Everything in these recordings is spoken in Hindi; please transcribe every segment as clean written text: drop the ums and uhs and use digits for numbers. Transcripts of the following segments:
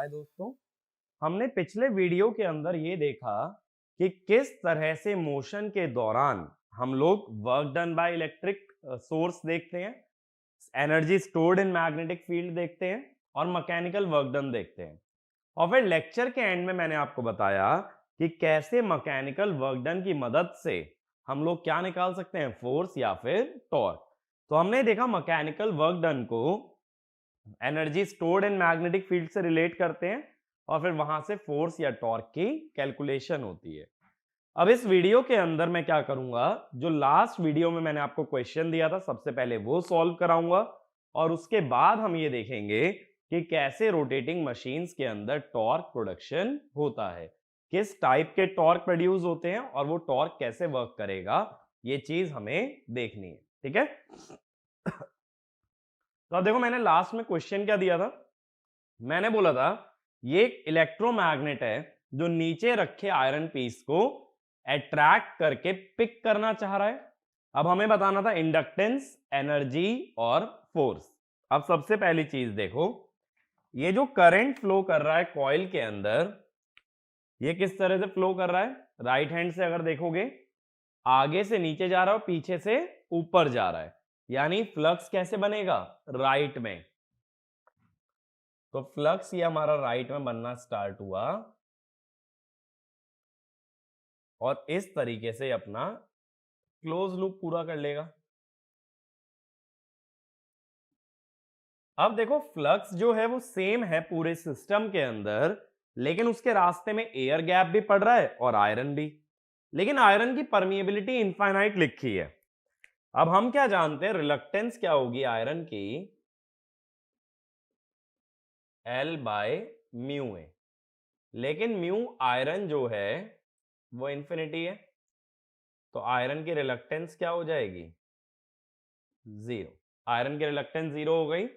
हाय दोस्तों, हमने पिछले वीडियो के अंदर ये देखा कि किस तरह से मोशन के दौरान हम लोग work done by electric source देखते हैं, energy stored in magnetic field देखते हैं और मैकेनिकल वर्क डन देखते हैं। और फिर लेक्चर के एंड में मैंने आपको बताया कि कैसे मैकेनिकल वर्क डन की मदद से हम लोग क्या निकाल सकते हैं, फोर्स या फिर टॉर्क। तो हमने देखा मैकेनिकल वर्क डन को energy stored in magnetic field से रिलेट करते हैं और फिर वहां से फोर्स या टॉर्क की कैलकुलेशन होती है। अब इस वीडियो के अंदर मैं क्या करूंगा, जो लास्ट वीडियो में मैंने आपको क्वेश्चन दिया था सबसे पहले वो सॉल्व कराऊंगा और उसके बाद हम ये देखेंगे कि कैसे रोटेटिंग मशीन्स के अंदर टॉर्क प्रोडक्शन होता है, किस टाइप के टॉर्क प्रोड्यूस होते हैं और वो टॉर्क कैसे वर्क करेगा, ये चीज हमें देखनी है। ठीक है, तो अब देखो मैंने लास्ट में क्वेश्चन क्या दिया था। मैंने बोला था ये एक इलेक्ट्रोमैग्नेट है जो नीचे रखे आयरन पीस को अट्रैक्ट करके पिक करना चाह रहा है। अब हमें बताना था इंडक्टेंस, एनर्जी और फोर्स। अब सबसे पहली चीज देखो, ये जो करंट फ्लो कर रहा है कॉइल के अंदर, ये किस तरह से फ्लो कर रहा है। राइट हैंड से अगर देखोगे, आगे से नीचे जा रहा है और पीछे से ऊपर जा रहा है, यानी फ्लक्स कैसे बनेगा, राइट में। तो फ्लक्स ये हमारा राइट में बनना स्टार्ट हुआ और इस तरीके से अपना क्लोज लूप पूरा कर लेगा। अब देखो फ्लक्स जो है वो सेम है पूरे सिस्टम के अंदर, लेकिन उसके रास्ते में एयर गैप भी पड़ रहा है और आयरन भी। लेकिन आयरन की परमिएबिलिटी इनफाइनाइट लिखी है। अब हम क्या जानते हैं, रिलक्टेंस क्या होगी आयरन की, L बाय म्यू ए। लेकिन म्यू आयरन जो है वो इंफिनिटी है, तो आयरन की रिलक्टेंस क्या हो जाएगी, जीरो। आयरन की रिलक्टेंस जीरो हो गई।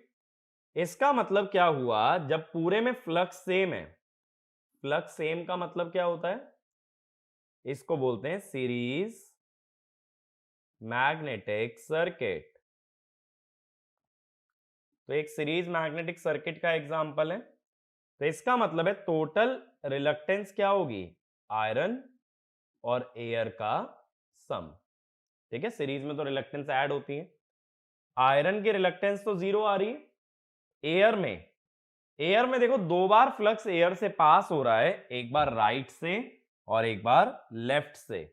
इसका मतलब क्या हुआ, जब पूरे में फ्लक्स सेम है, फ्लक्स सेम का मतलब क्या होता है, इसको बोलते हैं सीरीज मैग्नेटिक सर्किट। तो एक सीरीज मैग्नेटिक सर्किट का एग्जांपल है। तो इसका मतलब है टोटल रिलक्टेंस क्या होगी, आयरन और एयर का सम। ठीक है, सीरीज में तो रिलक्टेंस ऐड होती है। आयरन की रिलक्टेंस तो जीरो आ रही है। एयर में देखो दो बार फ्लक्स एयर से पास हो रहा है, एक बार राइट से और एक बार लेफ्ट से।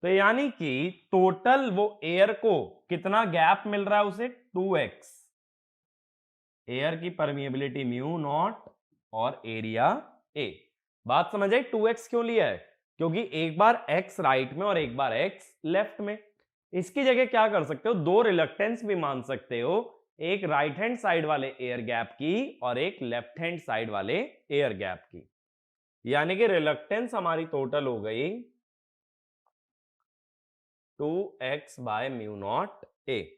तो यानी कि टोटल वो एयर को कितना गैप मिल रहा है उसे, 2x। एयर की परमिएबिलिटी म्यू नॉट और एरिया ए। बात समझ आई, 2x क्यों लिया है, क्योंकि एक बार x राइट में और एक बार x लेफ्ट में। इसकी जगह क्या कर सकते हो, दो रिलक्टेंस भी मान सकते हो, एक राइट हैंड साइड वाले एयर गैप की और एक लेफ्ट हैंड साइड वाले एयर गैप की। यानी कि रिलक्टेंस हमारी टोटल हो गई 2x बाय म्यू नॉट ए।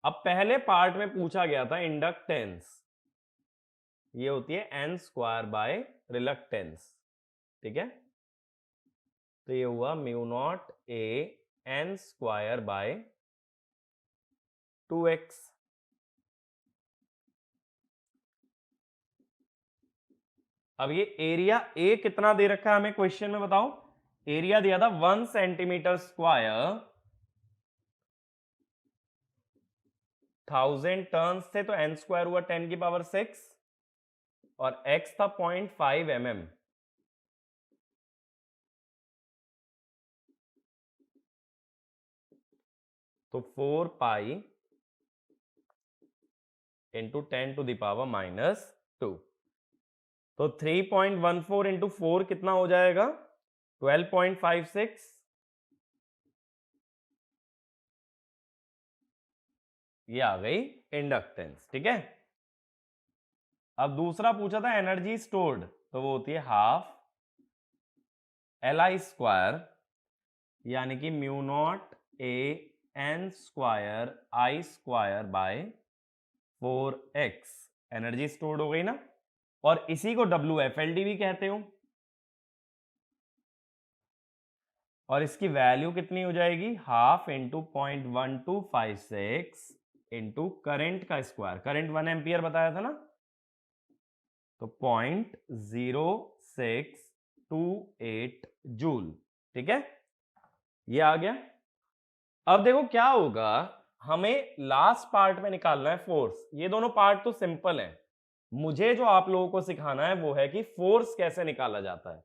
अब पहले पार्ट में पूछा गया था इंडक्टेंस, ये होती है n स्क्वायर बाय रिलक्टेंस। ठीक है, तो ये हुआ mu naught A n square by 2x। अब ये एरिया ए कितना दे रखा है हमें क्वेश्चन में, बताओ। एरिया दिया था 1 सेंटीमीटर स्क्वायर, 1000 टर्न्स थे तो n स्क्वायर हुआ 10 की पावर 6 और x था 0.5 mm। तो 4 pi into 10 to the power -2। तो 3.14 इंटू 4 कितना हो जाएगा, 12.56। ये आ गई इंडक्टेंस। ठीक है, अब दूसरा पूछा था एनर्जी स्टोर्ड, तो वो होती है हाफ Li स्क्वायर, यानी कि mu naught A N square I square by 4x। Energy stored हो गई ना, और इसी को WFLD भी कहते हो। और इसकी वैल्यू कितनी हो जाएगी, हाफ इंटू 0.1256 इंटू करंट का स्क्वायर। करंट 1 एम्पियर बताया था ना, तो 0.0628 जूल। ठीक है, ये आ गया। अब देखो क्या होगा, हमें लास्ट पार्ट में निकालना है फोर्स। ये दोनों पार्ट तो सिंपल है, मुझे जो आप लोगों को सिखाना है वो है कि फोर्स कैसे निकाला जाता है।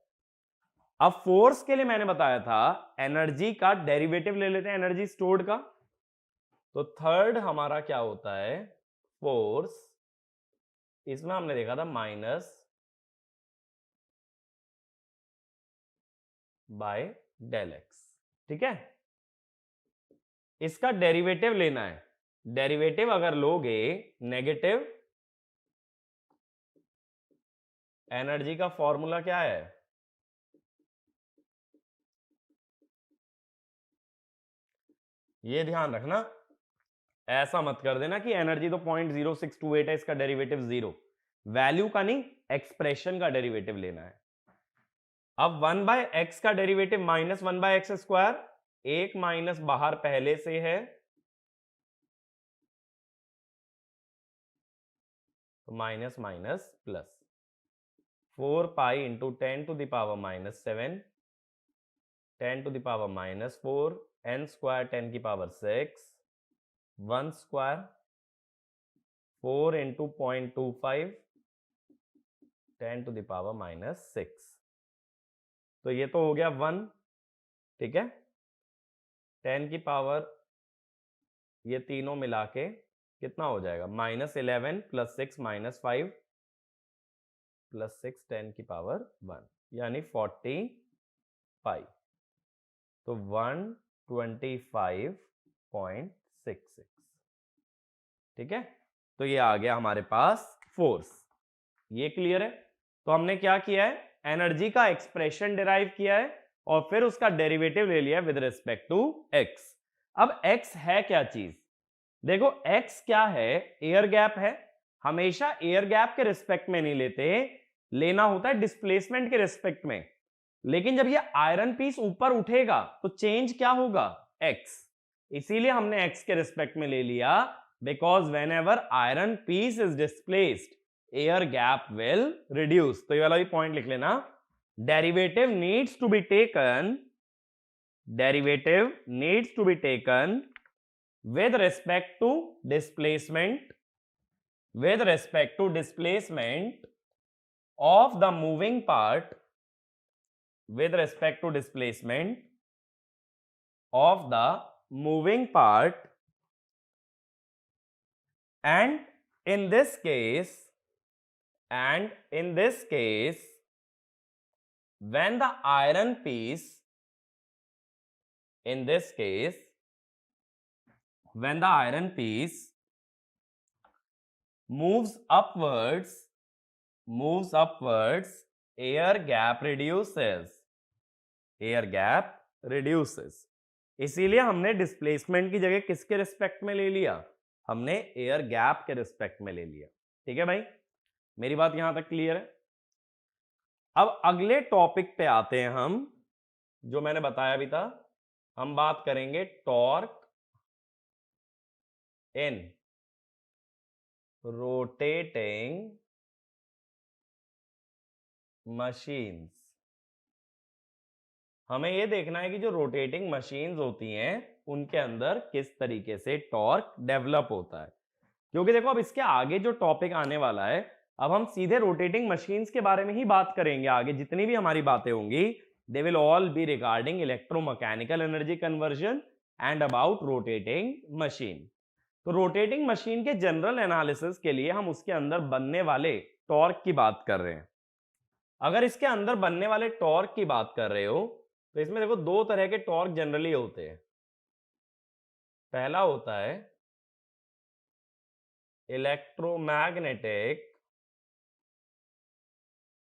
अब फोर्स के लिए मैंने बताया था एनर्जी का डेरिवेटिव ले लेते हैं, एनर्जी स्टोर्ड का। तो थर्ड हमारा क्या होता है, फोर्स। इसमें हमने देखा था माइनस बाय डेल एक्स। ठीक है, इसका डेरिवेटिव लेना है। डेरिवेटिव अगर लोगे नेगेटिव, एनर्जी का फॉर्मूला क्या है, ये ध्यान रखना, ऐसा मत कर देना कि एनर्जी तो 0.0628 है, इसका डेरिवेटिव 0। वैल्यू का नहीं, एक्सप्रेशन का डेरिवेटिव लेना है। अब 1/x का डेरिवेटिव -1/x², एक माइनस बाहर पहले से है, तो minus minus plus 4 pi into 10⁻⁻7, 10⁻⁻4, n² 10⁻6, 1² 4 into 0.25, 10⁻⁻6। तो ये तो हो गया 1। ठीक है, 10 की पावर ये तीनों मिला के कितना हो जाएगा, -11 + 6 -5 + 6 10⁻1, यानी 45। तो 125.66। ठीक है, तो ये आ गया हमारे पास फोर्स। ये क्लियर है। तो हमने क्या किया है, एनर्जी का एक्सप्रेशन डिराइव किया है और फिर उसका डेरिवेटिव ले लिया विद रिस्पेक्ट टू एक्स। अब एक्स है क्या चीज, देखो एक्स क्या है, एयर गैप है। हमेशा एयर गैप के रिस्पेक्ट में नहीं लेते, लेना होता है डिस्प्लेसमेंट के रिस्पेक्ट में। लेकिन जब ये आयरन पीस ऊपर उठेगा तो चेंज क्या होगा, एक्स। इसीलिए हमने एक्स के रिस्पेक्ट में ले लिया, because whenever iron piece is displaced air gap will reduce. तो ये वाला भी पॉइंट लिख लेना, derivative needs to be taken, derivative needs to be taken with respect to displacement, with respect to displacement of the moving part, with respect to displacement of the moving part, and in this case, when the iron piece, in this case, when the iron piece moves upwards, air gap reduces, air gap reduces। इसीलिए हमने डिस्प्लेसमेंट की जगह किसके रिस्पेक्ट में ले लिया, हमने एयर गैप के रिस्पेक्ट में ले लिया। ठीक है भाई, मेरी बात यहां तक क्लियर है। अब अगले टॉपिक पे आते हैं हम, जो मैंने बताया भी था, हम बात करेंगे टॉर्क इन रोटेटिंग मशीन्स। हमें यह देखना है कि जो रोटेटिंग मशीन्स होती हैं उनके अंदर किस तरीके से टॉर्क डेवलप होता है। क्योंकि देखो अब इसके आगे जो टॉपिक आने वाला है, अब हम सीधे रोटेटिंग मशीन्स के बारे में ही बात करेंगे। आगे जितनी भी हमारी बातें होंगी, they will all B regarding electromechanical energy conversion and about rotating machine. तो रोटेटिंग मशीन के जनरल एनालिसिस के लिए हम उसके अंदर बनने वाले टॉर्क की बात कर रहे हैं। अगर इसके अंदर बनने वाले टॉर्क की बात कर रहे हो, तो इसमें देखो दो तरह के टॉर्क जनरली होते हैं। पहला होता है इलेक्ट्रोमैग्नेटिक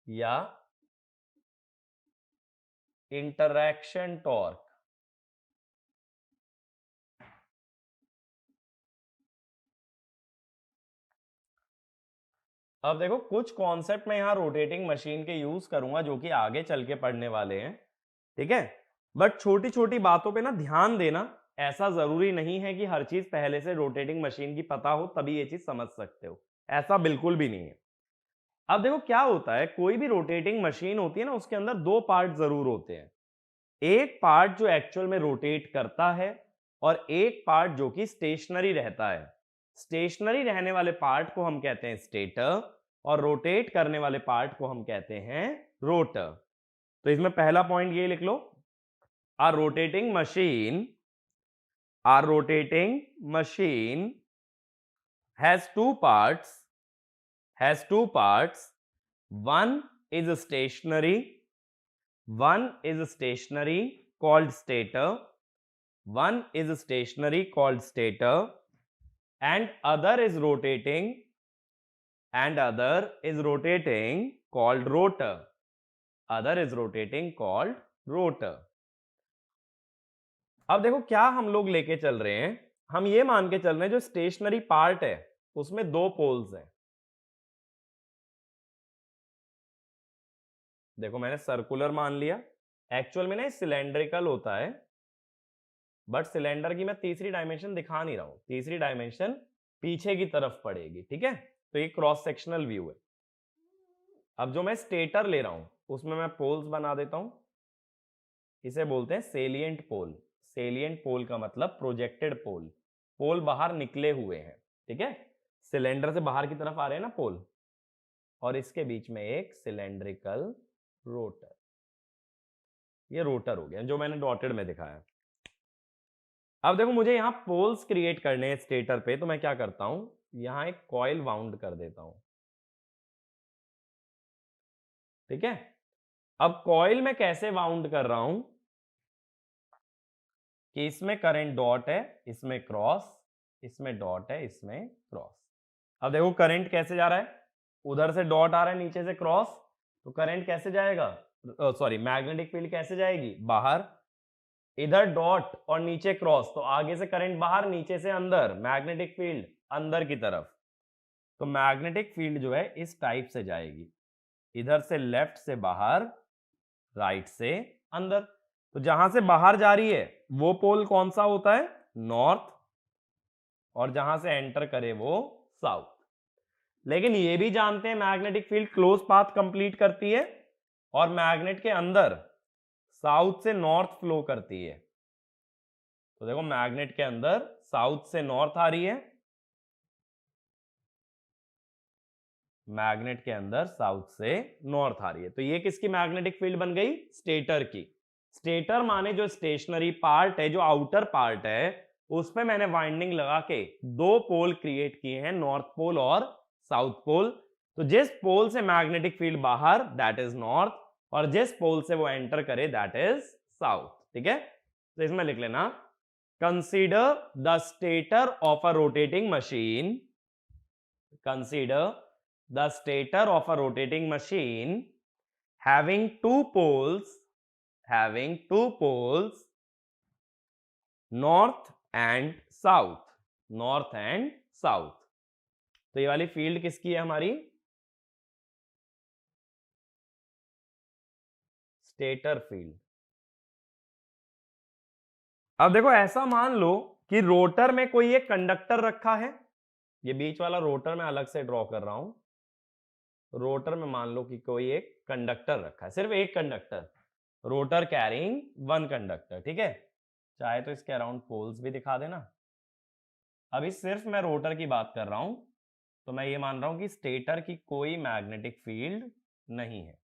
या इंटरैक्शन टॉर्क। अब देखो कुछ कॉन्सेप्ट में यहां रोटेटिंग मशीन के यूज करूंगा जो कि आगे चल के पढ़ने वाले हैं। ठीक है, बट छोटी छोटी बातों पे ना ध्यान देना। ऐसा जरूरी नहीं है कि हर चीज पहले से रोटेटिंग मशीन की पता हो तभी ये चीज समझ सकते हो, ऐसा बिल्कुल भी नहीं है। अब देखो क्या होता है, कोई भी रोटेटिंग मशीन होती है ना, उसके अंदर दो पार्ट जरूर होते हैं। एक पार्ट जो एक्चुअल में रोटेट करता है और एक पार्ट जो कि स्टेशनरी रहता है। स्टेशनरी रहने वाले पार्ट को हम कहते हैं स्टेटर और रोटेट करने वाले पार्ट को हम कहते हैं रोटर। तो इसमें पहला पॉइंट ये लिख लो, a rotating machine, a rotating machine has two parts, has two parts. One is stationary, one is stationary called stator, one is stationary called stator, and other is rotating, and other is rotating called rotor. Other is rotating called rotor. अब देखो क्या हम लोग लेके चल रहे हैं, हम ये मान के चल रहे हैं जो स्टेशनरी पार्ट है उसमें दो पोल्स हैं। देखो मैंने सर्कुलर मान लिया, एक्चुअल में ना सिलेंड्रिकल होता है, बट सिलेंडर की मैं तीसरी डायमेंशन दिखा नहीं रहा हूं, तीसरी डायमेंशन पीछे की तरफ पड़ेगी, ठीक है। तो ये क्रॉस सेक्शनल व्यू है। अब जो मैं स्टेटर ले रहा हूं उसमें मैं पोल्स बना देता हूं, इसे बोलते हैं सेलिएंट पोल। सेलिएंट पोल का मतलब प्रोजेक्टेड पोल, पोल बाहर निकले हुए हैं, ठीक है। सिलेंडर से बाहर की तरफ आ रहे हैं ना पोल, और इसके बीच में एक सिलेंड्रिकल रोटर, ये रोटर हो गया जो मैंने डॉटेड में दिखाया। अब देखो मुझे यहां पोल्स क्रिएट करने हैं स्टेटर पे, तो मैं क्या करता हूं, यहां एक कॉइल वाउंड कर देता हूं, ठीक है। अब कॉइल में कैसे वाउंड कर रहा हूं कि इसमें करंट डॉट है, इसमें क्रॉस, इसमें डॉट है, इसमें क्रॉस। अब देखो करंट कैसे जा रहा है, उधर से डॉट आ रहा है, नीचे से क्रॉस, तो करंट कैसे जाएगा, सॉरी मैग्नेटिक फील्ड कैसे जाएगी, बाहर। इधर डॉट और नीचे क्रॉस, तो आगे से करंट बाहर, नीचे से अंदर, मैग्नेटिक फील्ड अंदर की तरफ। तो मैग्नेटिक फील्ड जो है इस टाइप से जाएगी, इधर से लेफ्ट से बाहर, राइट से अंदर। तो जहां से बाहर जा रही है वो पोल कौन सा होता है, नॉर्थ, और जहां से एंटर करे वो साउथ। लेकिन ये भी जानते हैं magnetic field close path complete करती है और मैग्नेट के अंदर साउथ से नॉर्थ फ्लो करती है। तो देखो मैग्नेट के अंदर साउथ से नॉर्थ आ रही है, मैग्नेट के अंदर साउथ से नॉर्थ आ रही है। तो ये किसकी मैग्नेटिक फील्ड बन गई, स्टेटर की। स्टेटर माने जो स्टेशनरी पार्ट है, जो आउटर पार्ट है, उसमें मैंने वाइंडिंग लगा के दो पोल क्रिएट किए हैं, नॉर्थ पोल और साउथ पोल। तो जिस पोल से मैग्नेटिक फील्ड बाहर, दैट इज नॉर्थ, और जिस पोल से वो एंटर करे, दैट इज साउथ, ठीक है। तो इसमें लिख लेना, consider the stator of a rotating machine, consider the stator of a rotating machine having two poles, north and south, north and south। तो ये वाली फील्ड किसकी है हमारी, स्टेटर फील्ड। अब देखो ऐसा मान लो कि रोटर में कोई एक कंडक्टर रखा है, ये बीच वाला रोटर मैं अलग से ड्रॉ कर रहा हूं। रोटर में मान लो कि कोई एक कंडक्टर रखा है, सिर्फ एक conductor, rotor carrying one conductor, ठीक है। चाहे तो इसके अराउंड पोल्स भी दिखा देना। अभी सिर्फ मैं रोटर की बात कर रहा हूं, तो मैं ये मान रहा हूं कि स्टेटर की कोई मैग्नेटिक फील्ड नहीं है,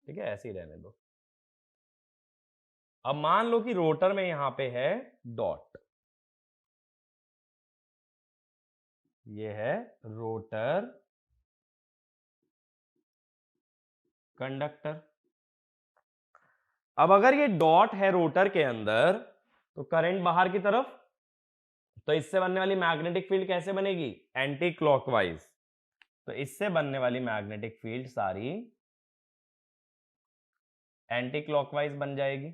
ठीक है, ऐसे ही रहने दो। अब मान लो कि रोटर में यहां पे है डॉट, ये है रोटर कंडक्टर। अब अगर ये डॉट है रोटर के अंदर, तो करंट बाहर की तरफ, तो इससे बनने वाली मैग्नेटिक फील्ड कैसे बनेगी, एंटी क्लॉकवाइज। तो इससे बनने वाली मैग्नेटिक फील्ड सारी एंटी क्लॉकवाइज बन जाएगी,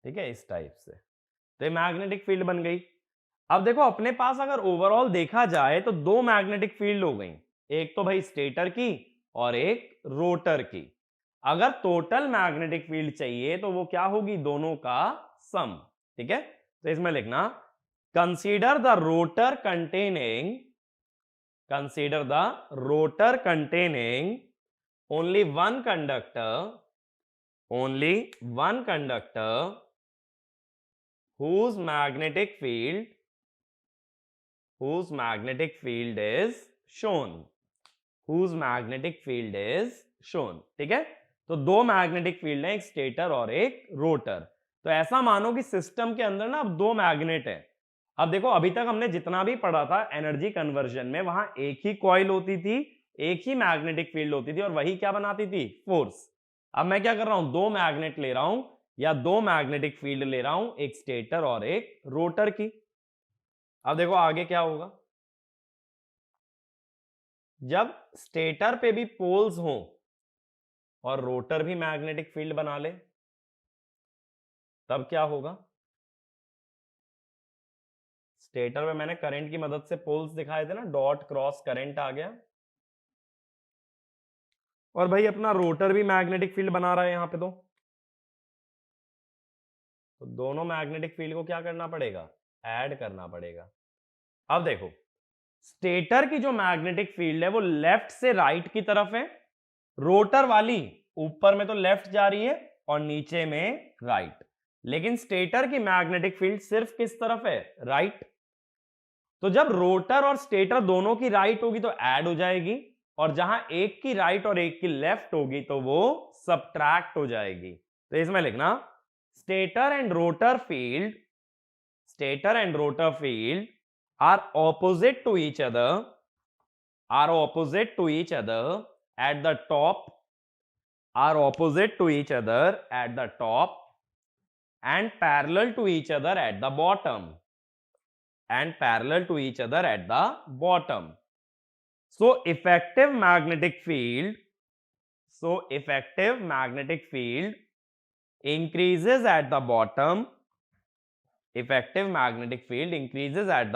ठीक है, इस टाइप से। तो ये मैग्नेटिक फील्ड बन गई। अब देखो अपने पास अगर ओवरऑल देखा जाए तो दो मैग्नेटिक फील्ड हो गई, एक तो भाई स्टेटर की और एक रोटर की। अगर टोटल मैग्नेटिक फील्ड चाहिए तो वो क्या होगी, दोनों का सम। ठीक है, तो इसमें लिखना consider the rotor containing only one conductor whose magnetic field is shown, ठीक है। तो दो मैग्नेटिक फील्ड हैं, एक स्टेटर और एक रोटर। तो ऐसा मानो कि सिस्टम के अंदर ना अब दो मैग्नेट है। अब देखो, अभी तक हमने जितना भी पढ़ा था एनर्जी कन्वर्जन में, वहां एक ही कॉइल होती थी, एक ही मैग्नेटिक फील्ड होती थी और वही क्या बनाती थी, फोर्स। अब मैं क्या कर रहा हूं, दो मैग्नेट ले रहा हूं या दो मैग्नेटिक फील्ड ले रहा हूं, एक स्टेटर और एक रोटर की। अब देखो आगे क्या होगा, जब स्टेटर पे भी पोल्स हों और रोटर भी मैग्नेटिक फील्ड बना ले, तब क्या होगा। स्टेटर में मैंने करंट की मदद से पोल्स दिखाए थे ना, डॉट क्रॉस करंट आ गया, और भाई अपना रोटर भी मैग्नेटिक फील्ड बना रहा है यहां पे। तो दोनों मैग्नेटिक फील्ड को क्या करना पड़ेगा, ऐड करना पड़ेगा। अब देखो, स्टेटर की जो मैग्नेटिक फील्ड है वो लेफ्ट से राइट की तरफ है, रोटर वाली ऊपर में तो लेफ्ट जा रही है और नीचे में राइट। लेकिन स्टेटर की मैग्नेटिक फील्ड सिर्फ किस तरफ है, राइट। तो जब रोटर और स्टेटर दोनों की राइट होगी तो ऐड हो जाएगी, और जहां एक की राइट और एक की लेफ्ट होगी तो वो सबट्रैक्ट हो जाएगी। तो इसमें लिखना stator and rotor field are opposite to each other at the top and parallel to each other at the bottom so effective magnetic field increases at the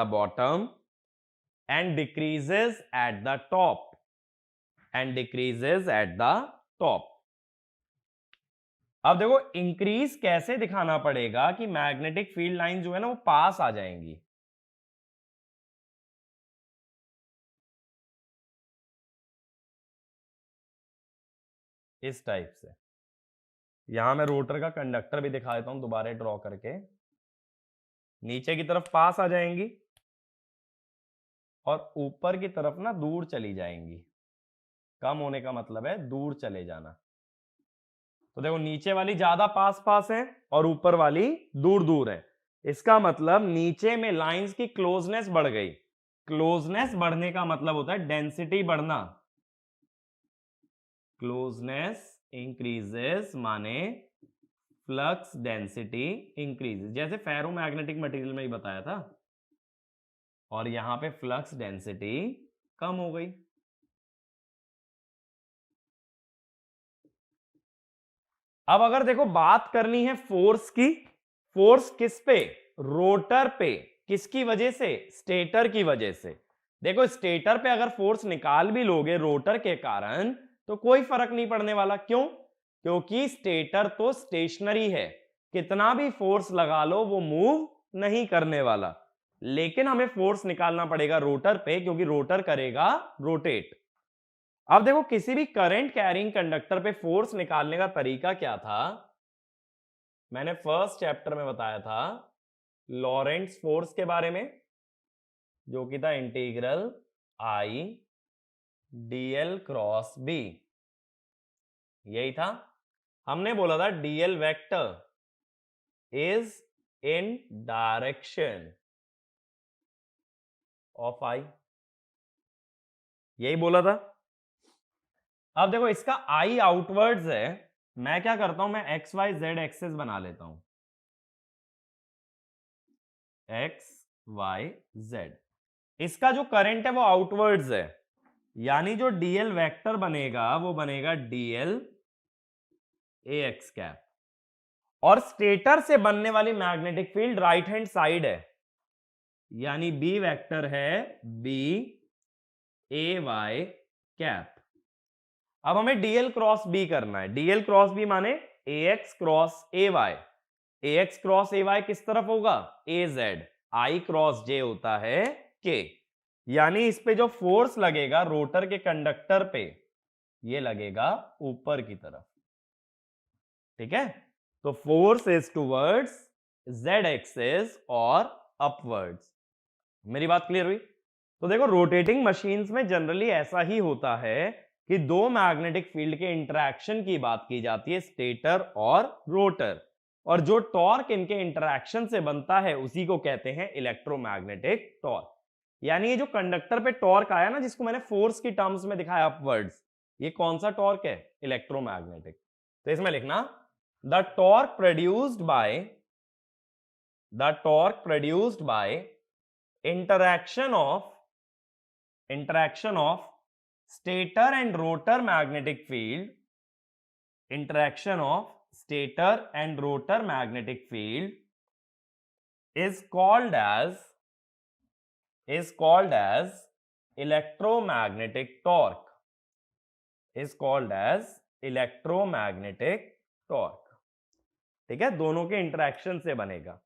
bottom and decreases at the top अब देखो, इंक्रीज कैसे दिखाना पड़ेगा कि मैग्नेटिक फील्ड लाइन जो है ना वो पास आ जाएंगी। इस टाइप से। यहां मैं रोटर का कंडक्टर भी दिखा देता हूं दोबारा ड्रॉ करके। नीचे की तरफ पास आ जाएंगी और ऊपर की तरफ ना दूर चली जाएंगी। कम होने का मतलब है दूर चले जाना। तो देखो, नीचे वाली ज्यादा पास पास है और ऊपर वाली दूर दूर है। इसका मतलब नीचे में लाइंस की क्लोजनेस बढ़ गई। क्लोजनेस बढ़ने का मतलब होता है डेंसिटी बढ़ना। क्लोजनेस इंक्रीजेस माने फ्लक्स डेंसिटी इंक्रीजेस, जैसे फेरोमैग्नेटिक मटेरियल में ही बताया था। और यहां पे फ्लक्स डेंसिटी कम हो गई। अब अगर देखो बात करनी है फोर्स की, फोर्स किस पे, रोटर पे। किसकी वजह से, स्टेटर की वजह से। देखो, स्टेटर पे अगर फोर्स निकाल भी लोगे रोटर के कारण तो कोई फर्क नहीं पड़ने वाला। क्यों, क्योंकि स्टेटर तो स्टेशनरी है, कितना भी फोर्स लगा लो वो मूव नहीं करने वाला। लेकिन हमें फोर्स निकालना पड़ेगा रोटर पे, क्योंकि रोटर करेगा रोटेट। अब देखो, किसी भी करंट कैरिंग कंडक्टर पे फोर्स निकालने का तरीका क्या था, मैंने फर्स्ट चैप्टर में बताया था लॉरेंट्स फोर्स के बारे में, जो कि था integral I DL cross B. यही था, हमने बोला था DL vector is in direction of I, यही बोला था। अब देखो, इसका आई आउटवर्ड्स है। मैं क्या करता हूं, मैं एक्स वाई जेड एक्सेस बना लेता हूं, एक्स वाई जेड। इसका जो करंट है वो आउटवर्ड्स है, यानी जो डीएल वेक्टर बनेगा वो बनेगा डीएल ए एक्स कैप। और स्टेटर से बनने वाली magnetic field right hand side है, यानी बी वेक्टर है बी ए वाई कैप। अब हमें डीएल क्रॉस बी करना है। डीएल क्रॉस बी माने ax cross ay। ax cross ay किस तरफ होगा? az। i क्रॉस j होता है k। यानी इस पे जो फोर्स लगेगा रोटर के कंडक्टर पे, ये लगेगा ऊपर की तरफ। ठीक है, तो force is towards z axis और अपवर्ड्स। मेरी बात क्लियर हुई? तो देखो, रोटेटिंग मशीन्स में जनरली ऐसा ही होता है कि दो मैग्नेटिक फील्ड के इंटरैक्शन की बात की जाती है, स्टेटर और रोटर, और जो टॉर्क इनके इंटरैक्शन से बनता है उसी को कहते हैं इलेक्ट्रोमैग्नेटिक टॉर्क। यानी ये जो कंडक्टर पे टॉर्क आया ना, जिसको मैंने फोर्स की टर्म्स में दिखाया अपवर्ड्स, ये कौन सा टॉर्क है? इलेक्ट्रोमैग्नेटिक। तो इसमें लिखना the torque produced by interaction of stator and rotor magnetic field is called as electromagnetic torque, ठीक है, दोनों के इंटरैक्शन से बनेगा।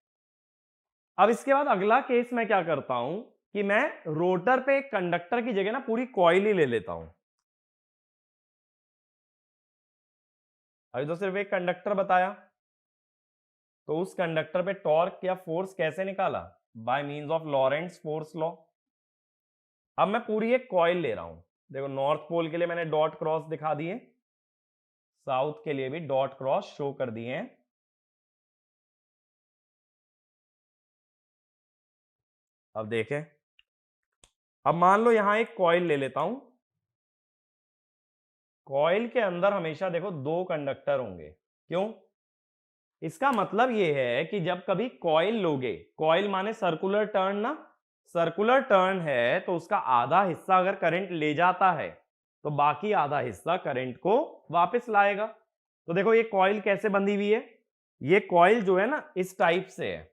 अब इसके बाद अगला केस मैं क्या करता हूं कि मैं रोटर पे एक कंडक्टर की जगह ना पूरी कॉइल ही ले लेता हूं। अभी तो सिर्फ एक कंडक्टर बताया, तो उस कंडक्टर पे टॉर्क या फोर्स कैसे निकाला? By means of Lorentz force law. अब मैं पूरी एक कॉइल ले रहा हूं। देखो, नॉर्थ पोल के लिए मैंने डॉट क्रॉस दिखा दिए, साउथ के लिए भी डॉट क्रॉस शो कर दिए हैं। अब देखें, अब मान लो यहां एक कॉइल ले लेता हूं। कॉइल के अंदर हमेशा देखो दो कंडक्टर होंगे। क्यों? इसका मतलब यह है कि जब कभी कॉइल लोगे, कॉइल माने सर्कुलर टर्न ना, सर्कुलर टर्न है तो उसका आधा हिस्सा अगर करंट ले जाता है तो बाकी आधा हिस्सा करंट को वापस लाएगा। तो देखो, ये कॉइल कैसे बंधी हुई है? ये कॉइल जो है ना, इस टाइप से है,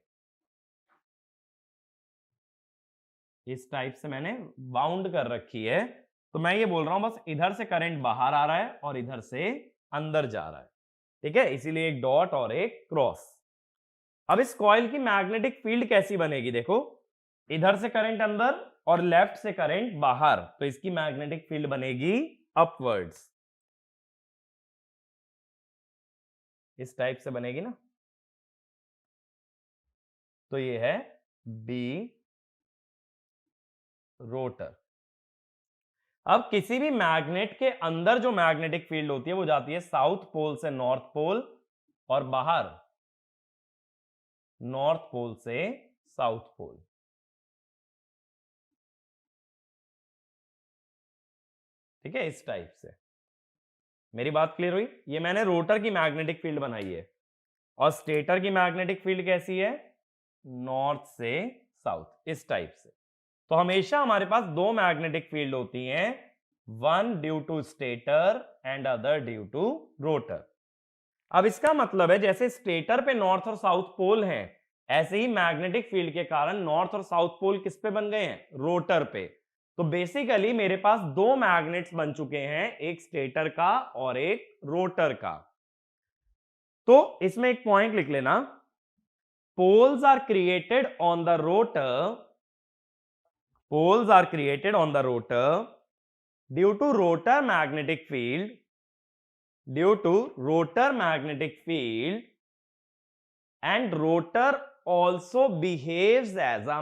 इस टाइप से मैंने बाउंड कर रखी है। तो मैं ये बोल रहा हूं बस इधर से करंट बाहर आ रहा है और इधर से अंदर जा रहा है। ठीक है, इसीलिए एक डॉट और एक क्रॉस। अब इस कॉइल की मैग्नेटिक फील्ड कैसी बनेगी? देखो, इधर से करंट अंदर और लेफ्ट से करंट बाहर, तो इसकी मैग्नेटिक फील्ड बनेगी अपवर्ड्स, इस टाइप से बनेगी ना। तो ये है बी रोटर। अब किसी भी मैग्नेट के अंदर जो मैग्नेटिक फील्ड होती है वो जाती है साउथ पोल से नॉर्थ पोल, और बाहर नॉर्थ पोल से साउथ पोल। ठीक है, इस टाइप से। मेरी बात क्लियर हुई? ये मैंने रोटर की मैग्नेटिक फील्ड बनाई है। और स्टेटर की मैग्नेटिक फील्ड कैसी है? नॉर्थ से साउथ, इस टाइप से। तो हमेशा हमारे पास दो मैग्नेटिक फील्ड होती हैं, one due to stator and other due to rotor. अब इसका मतलब है जैसे स्टेटर पे नॉर्थ और साउथ पोल हैं, ऐसे ही मैग्नेटिक फील्ड के कारण नॉर्थ और साउथ पोल किस पे बन गए हैं? रोटर पे। तो बेसिकली मेरे पास दो मैग्नेट्स बन चुके हैं, एक स्टेटर का और एक रोटर का। तो इसमें एक पॉइंट लिख लेना, poles are created on the rotor due to rotor magnetic field and rotor also behaves as a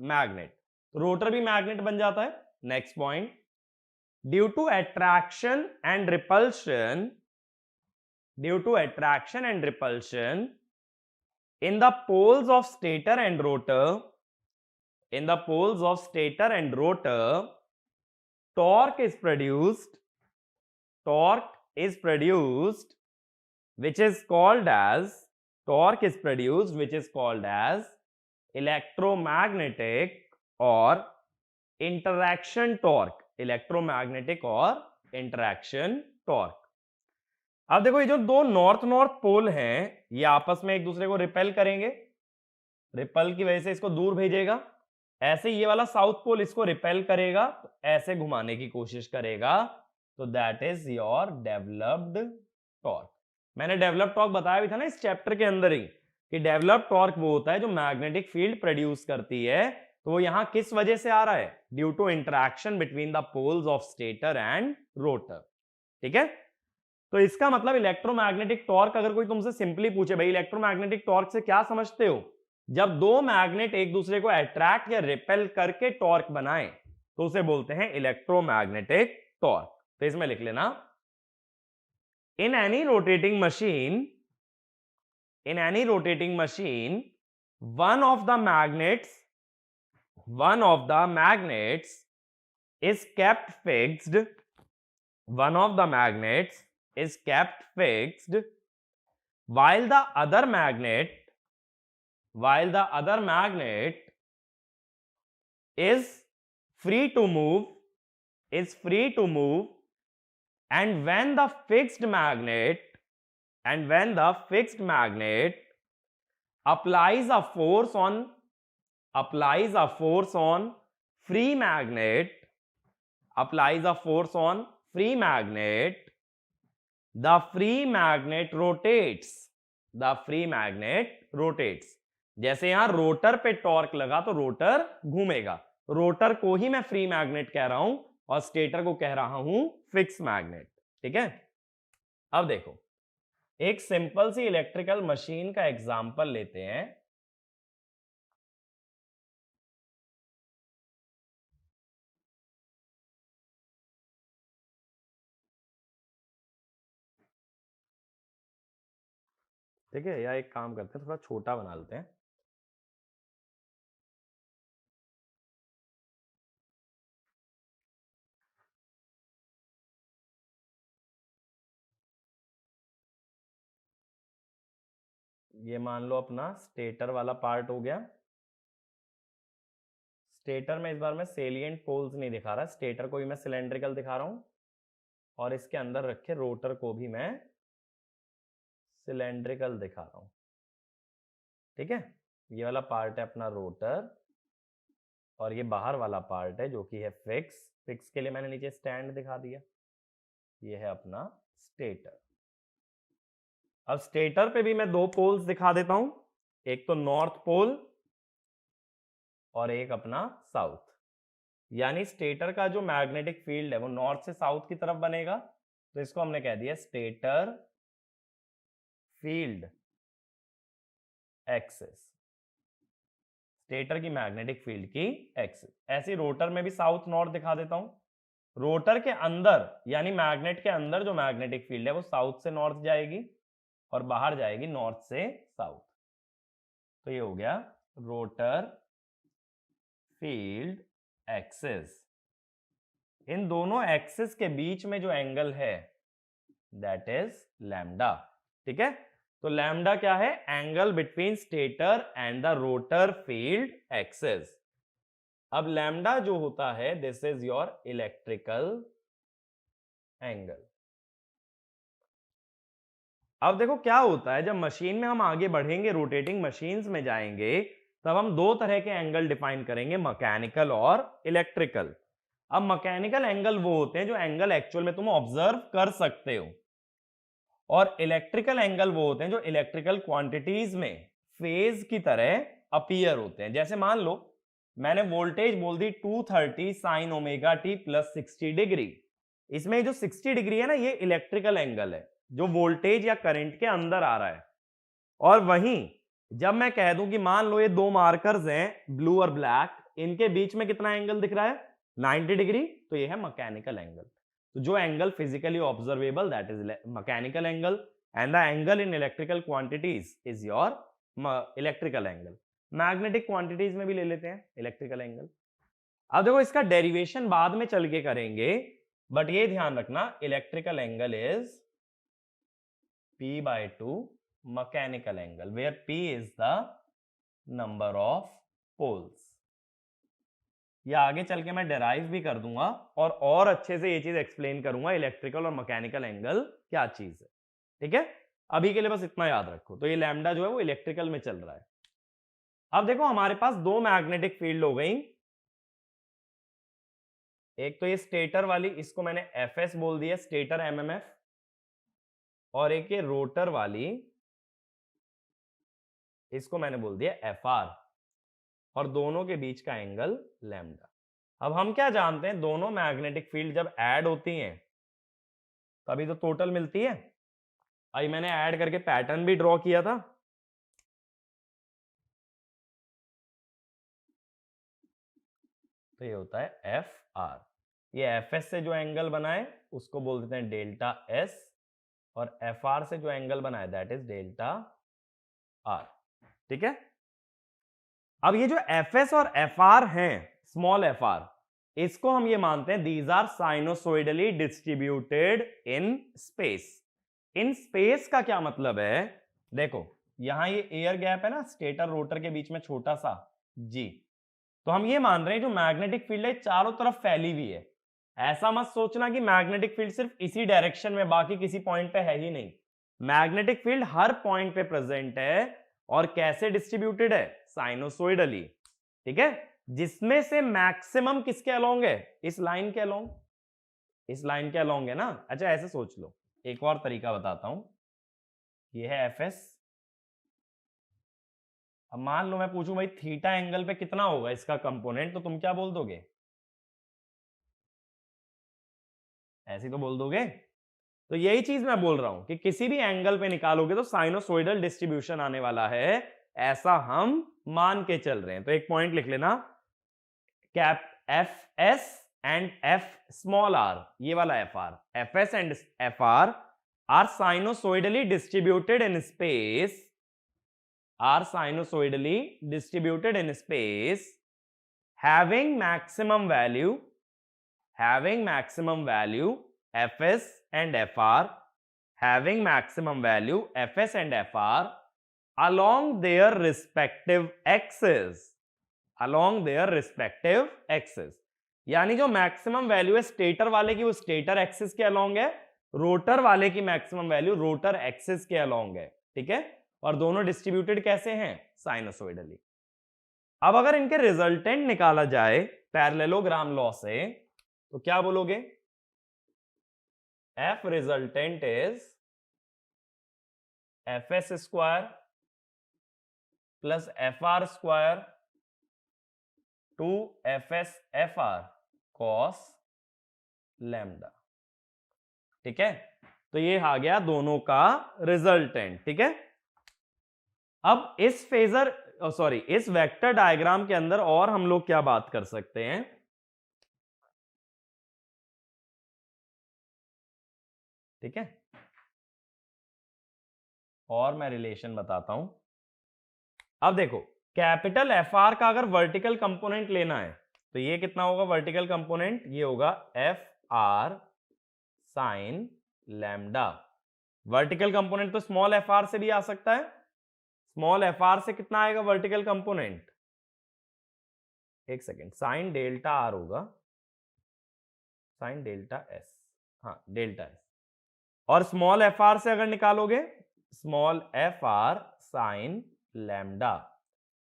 magnet तो रोटर भी मैग्नेट बन जाता है। Next point, due to attraction and repulsion in the poles of stator and rotor, torque is produced which is called as electromagnetic or interaction torque। अब देखो, ये जो दो नॉर्थ पोल हैं, ये आपस में एक दूसरे को रिपेल करेंगे, रिपल की वजह से इसको दूर भेजेगा, ऐसे ये वाला साउथ पोल इसको रिपेल करेगा, तो ऐसे घुमाने की कोशिश करेगा, तो that is your developed torque. मैंने डेवलप्ड टॉर्क बताया भी था ना इस चैप्टर के अंदर ही, कि डेवलप्ड टॉर्क वो होता है जो मैग्नेटिक फील्ड प्रोड्यूस करती है। तो वो यहां किस वजह से आ रहा है? Due to interaction between the poles of stator and rotor. ठीक है, तो इसका मतलब इलेक्ट्रोमैग्नेटिक टॉर्क, अगर कोई तुमसे सिंपली पूछे भाई इलेक्ट्रोमैग्नेटिक टॉर्क से क्या समझते हो, जब दो मैग्नेट एक दूसरे को अट्रैक्ट या रिपेल करके टॉर्क बनाए तो उसे बोलते हैं इलेक्ट्रोमैग्नेटिक टॉर्क। तो इसमें लिख लेना, in any rotating machine, in any rotating machine, one of the magnets is kept fixed, one of the magnets is kept fixed while the other magnet is free to move, and when the fixed magnet applies a force on free magnet, the free magnet rotates। जैसे यहां रोटर पे टॉर्क लगा तो रोटर घूमेगा, रोटर को ही मैं फ्री मैग्नेट कह रहा हूं और स्टेटर को कह रहा हूं फिक्स मैग्नेट। ठीक है, अब देखो एक सिंपल सी इलेक्ट्रिकल मशीन का एग्जांपल लेते हैं। ठीक है, या एक काम करते हैं थोड़ा छोटा बना लेते हैं। ये मान लो अपना स्टेटर वाला पार्ट हो गया। स्टेटर में इस बार मैं सेलिएंट पोल्स नहीं दिखा रहा, स्टेटर को भी मैं सिलेंड्रिकल दिखा रहा हूं और इसके अंदर रखे रोटर को भी मैं सिलेंड्रिकल दिखा रहा हूं। ठीक है, ये वाला पार्ट है अपना रोटर और ये बाहर वाला पार्ट है जो कि है फिक्स के लिए मैंने नीचे स्टैंड दिखा दिया। ये है अपना स्टेटर। अब स्टेटर पे भी मैं दो पोल्स दिखा देता हूं, एक तो नॉर्थ पोल और एक अपना साउथ। यानी स्टेटर का जो मैग्नेटिक फील्ड है वो नॉर्थ से साउथ की तरफ बनेगा, तो इसको हमने कह दिया स्टेटर फील्ड एक्सिस, स्टेटर की मैग्नेटिक फील्ड की एक्सिस। ऐसी रोटर में भी साउथ नॉर्थ दिखा देता हूं। रोटर के अंदर यानी मैग्नेट के अंदर जो मैग्नेटिक फील्ड है वो साउथ से नॉर्थ जाएगी और बाहर जाएगी नॉर्थ से साउथ। तो ये हो गया रोटर फील्ड एक्सिस। इन दोनों एक्सिस के बीच में जो एंगल है दैट इज लैम्डा। ठीक है, तो लैम्डा क्या है? Angle between stator and the rotor field axis. अब लैम्डा जो होता है this is your electrical angle. अब देखो क्या होता है, जब मशीन में हम आगे बढ़ेंगे, रोटेटिंग मशीन्स में जाएंगे, तब हम दो तरह के एंगल डिफाइन करेंगे, मैकेनिकल और इलेक्ट्रिकल। अब मैकेनिकल एंगल वो होते हैं जो एंगल एक्चुअल में तुम ऑब्जर्व कर सकते हो, और इलेक्ट्रिकल एंगल वो होते हैं जो इलेक्ट्रिकल क्वांटिटीज में फेज की तरह अपीयर होते हैं। जैसे मान लो मैंने वोल्टेज बोल दी 230 sine omega T plus 60 degree. इसमें जो 60 डिग्री है ना, ये इलेक्ट्रिकल एंगल है जो वोल्टेज या करंट के अंदर आ रहा है। और वहीं जब मैं कह दूं कि मान लो ये दो मार्कर्स हैं ब्लू और ब्लैक, इनके बीच में कितना एंगल दिख रहा है? 90 डिग्री, तो ये है मैकेनिकल एंगल। तो जो angle physically observable that is mechanical angle, and the angle in electrical quantities is your electrical angle. Magnetic quantities में भी ले लेते हैं इलेक्ट्रिकल एंगल। अब देखो इसका डेरिवेशन बाद में चल के करेंगे, बट ये ध्यान रखना electrical angle is P/2 mechanical angle, where P is the number of poles। ये आगे चल के मैं डेराइव भी कर दूंगा और अच्छे से ये चीज एक्सप्लेन करूंगा इलेक्ट्रिकल और मैकेनिकल एंगल क्या चीज है। ठीक है, अभी के लिए बस इतना याद रखो। तो ये लैम्डा जो है वो इलेक्ट्रिकल में चल रहा है। अब देखो हमारे पास दो मैग्नेटिक फील्ड हो गई, एक तो ये स्टेटर वाली, इसको मैंने एफएस बोल दिया, स्टेटर एमएमएफ, और एक ये रोटर वाली, इसको मैंने बोल दिया एफआर, और दोनों के बीच का एंगल लैम्डा। अब हम क्या जानते हैं, दोनों मैग्नेटिक फील्ड जब ऐड होती हैं तभी तो टोटल मिलती है। अभी मैंने ऐड करके पैटर्न भी ड्रॉ किया था, तो ये होता है एफ आर। ये एफ एस से जो एंगल बनाए उसको बोल देते हैं डेल्टा एस, और एफ आर से जो एंगल बनाए दैट इज डेल्टा आर। ठीक है, अब ये जो एफ एस और एफ आर हैं, स्मॉल एफ आर, इसको हम ये मानते हैं these are sinusoidally distributed in space. In space का क्या मतलब है, देखो यहां ये एयर गैप है ना स्टेटर रोटर के बीच में छोटा सा जी, तो हम ये मान रहे हैं जो मैग्नेटिक फील्ड है चारों तरफ फैली हुई है। ऐसा मत सोचना कि मैग्नेटिक फील्ड सिर्फ इसी डायरेक्शन में बाकी किसी पॉइंट पे है ही नहीं, मैग्नेटिक फील्ड हर पॉइंट पे प्रेजेंट है, और कैसे डिस्ट्रीब्यूटेड है, साइनोसोइडली। ठीक है, जिसमें से मैक्सिमम किसके अलोंग है, इस लाइन के अलोंग, इस लाइन के अलोंग है ना। अच्छा ऐसे सोच लो, एक और तरीका बताता हूं, ये है एफ एस। अब मान लो मैं पूछूं भाई थीटा एंगल पे कितना होगा इसका कंपोनेंट, तो तुम क्या बोल दोगे, ऐसे तो बोल दोगे। तो यही चीज मैं बोल रहा हूं कि किसी भी एंगल पे निकालोगे तो साइनोसोइडल डिस्ट्रीब्यूशन आने वाला है, ऐसा हम मान के चल रहे हैं। तो एक पॉइंट लिख लेना, cap F S and F small R, ये वाला F R, F S and F R sinusoidally distributed in space, are sinusoidally distributed in space, having maximum value fs and fr, having maximum value fs and fr along their respective axes, along their respective axes। यानी जो मैक्सिमम वैल्यू है स्टेटर वाले की वो स्टेटर एक्सिस के अलोंग है, रोटर वाले की मैक्सिमम वैल्यू रोटर एक्सिस के अलोंग है। ठीक है, और दोनों डिस्ट्रीब्यूटेड कैसे हैं, साइनोसोइडली। अब अगर इनके रिजल्टेंट निकाला जाए पैरेललोग्राम लॉ से तो क्या बोलोगे, F resultant is F S square plus F R square two F S F R cos lambda. ठीक है, तो ये आ गया दोनों का रिजल्टेंट। ठीक है, अब इस फेजर सॉरी इस वेक्टर डायग्राम के अंदर और हम लोग क्या बात कर सकते हैं, ठीक है, और मैं रिलेशन बताता हूं। अब देखो कैपिटल एफ आर का अगर वर्टिकल कंपोनेंट लेना है तो ये कितना होगा वर्टिकल कंपोनेंट, ये होगा F R sine lambda. Vertical component तो स्मॉल एफ आर से भी आ सकता है, स्मॉल एफ आर से कितना आएगा वर्टिकल कंपोनेंट, एक सेकेंड, साइन डेल्टा आर होगा, साइन डेल्टा एस, हाँ डेल्टा एस, और स्मॉल एफ आर से अगर निकालोगे small F R sine lambda.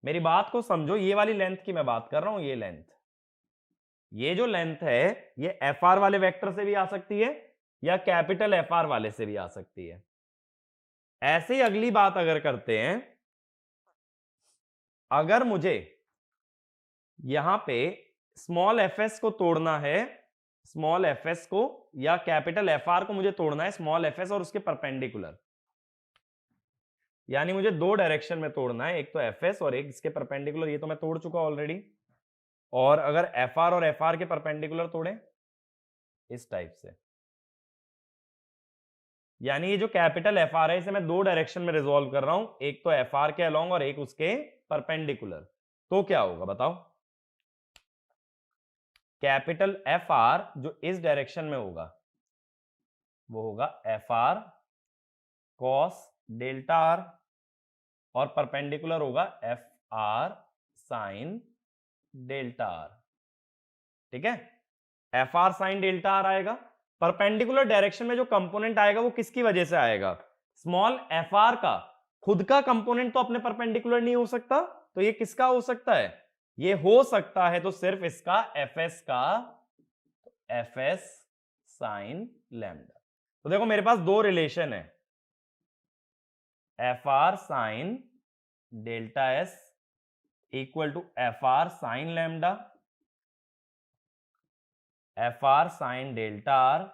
मेरी बात को समझो, ये वाली लेंथ की मैं बात कर रहा हूं, ये लेंथ, ये जो लेंथ है ये एफ आर वाले वेक्टर से भी आ सकती है या कैपिटल एफ आर वाले से भी आ सकती है। ऐसे ही अगली बात अगर करते हैं, अगर मुझे यहां पे स्मॉल एफ एस को तोड़ना है, स्मॉल एफ एस को या कैपिटल एफ आर को मुझे तोड़ना है, स्मॉल एफ एस और उसके परपेंडिकुलर, यानी मुझे दो डायरेक्शन में तोड़ना है, एक तो एफ एस और एक इसके परपेंडिकुलर, ये तो मैं तोड़ चुका ऑलरेडी। और अगर एफ आर और एफ आर के परपेंडिकुलर तोड़े इस टाइप से, यानी ये जो कैपिटल एफ आर है इसे मैं दो डायरेक्शन में रिजॉल्व कर रहा हूं, एक तो एफ आर के अलोंग और एक उसके परपेंडिकुलर, तो क्या होगा बताओ, कैपिटल एफ आर जो इस डायरेक्शन में होगा वो होगा F R cos delta R, और परपेंडिकुलर होगा F R sine delta are. ठीक है, F R sine delta are आएगा, परपेंडिकुलर डायरेक्शन में जो कंपोनेंट आएगा वो किसकी वजह से आएगा, स्मॉल एफ आर का खुद का कंपोनेंट तो अपने परपेंडिकुलर नहीं हो सकता, तो ये किसका हो सकता है? ये हो सकता है तो सिर्फ इसका एफएस का, एफएस साइन लैम्डा। तो देखो मेरे पास दो रिलेशन है, F R sine delta S equal to F R sine lambda, F R sine delta R,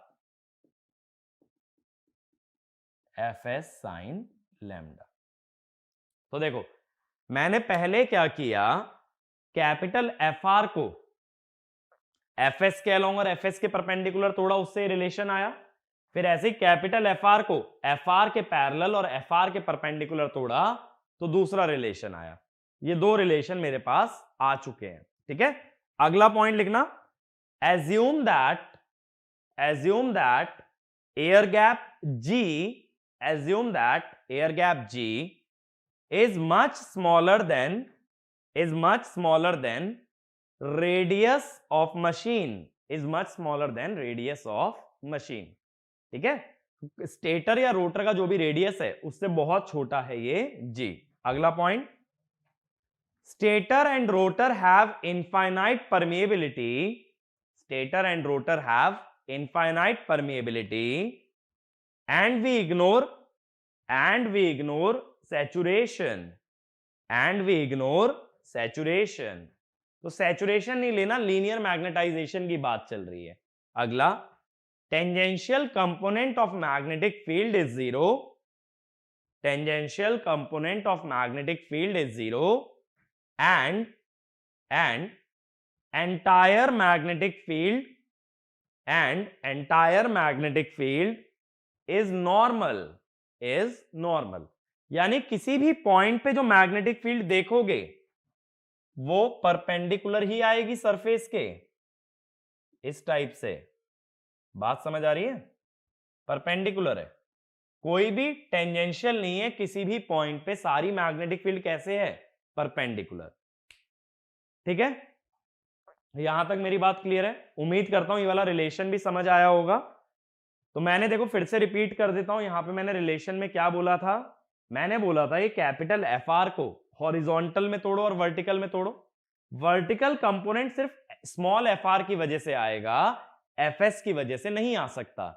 F S sine lambda. तो देखो मैंने पहले क्या किया, कैपिटल एफ आर को एफ एस के अलोंग और एफ एस के परपेंडिकुलर तोड़ा, उससे रिलेशन आया। फिर ऐसे ही कैपिटल एफ आर को एफ आर के पैरेलल और एफ आर के परपेंडिकुलर तोड़ा तो दूसरा रिलेशन आया। ये दो रिलेशन मेरे पास आ चुके हैं, ठीक है। अगला पॉइंट लिखना, assume that air gap G, assume that air gap G is much smaller than radius of machine, ठीक है। स्टेटर या रोटर का जो भी रेडियस है उससे बहुत छोटा है ये G। अगला point, stator and rotor have infinite permeability and we ignore saturation, तो saturation नहीं लेना, लीनियर मैग्नेटाइजेशन की बात चल रही है। अगला, tangential component of magnetic field is zero, and entire magnetic field is normal, यानी किसी भी पॉइंट पे जो मैग्नेटिक फील्ड देखोगे वो परपेंडिकुलर ही आएगी सरफेस के, इस टाइप से। बात समझ आ रही है? परपेंडिकुलर है, कोई भी टेंजेंशियल नहीं है किसी भी पॉइंट पे, सारी मैग्नेटिक फील्ड कैसे है? परपेंडिकुलर, ठीक है। यहां तक मेरी बात क्लियर है? उम्मीद करता हूं ये वाला रिलेशन भी समझ आया होगा। तो मैंने देखो फिर से रिपीट कर देता हूं, यहां पे मैंने रिलेशन में क्या बोला था, मैंने बोला था ये कैपिटल एफ आर को हॉरिजॉन्टल में तोड़ो और वर्टिकल में तोड़ो। वर्टिकल कंपोनेंट सिर्फ स्मॉल एफ आर की वजह से आएगा, एफ एस की वजह से नहीं आ सकता।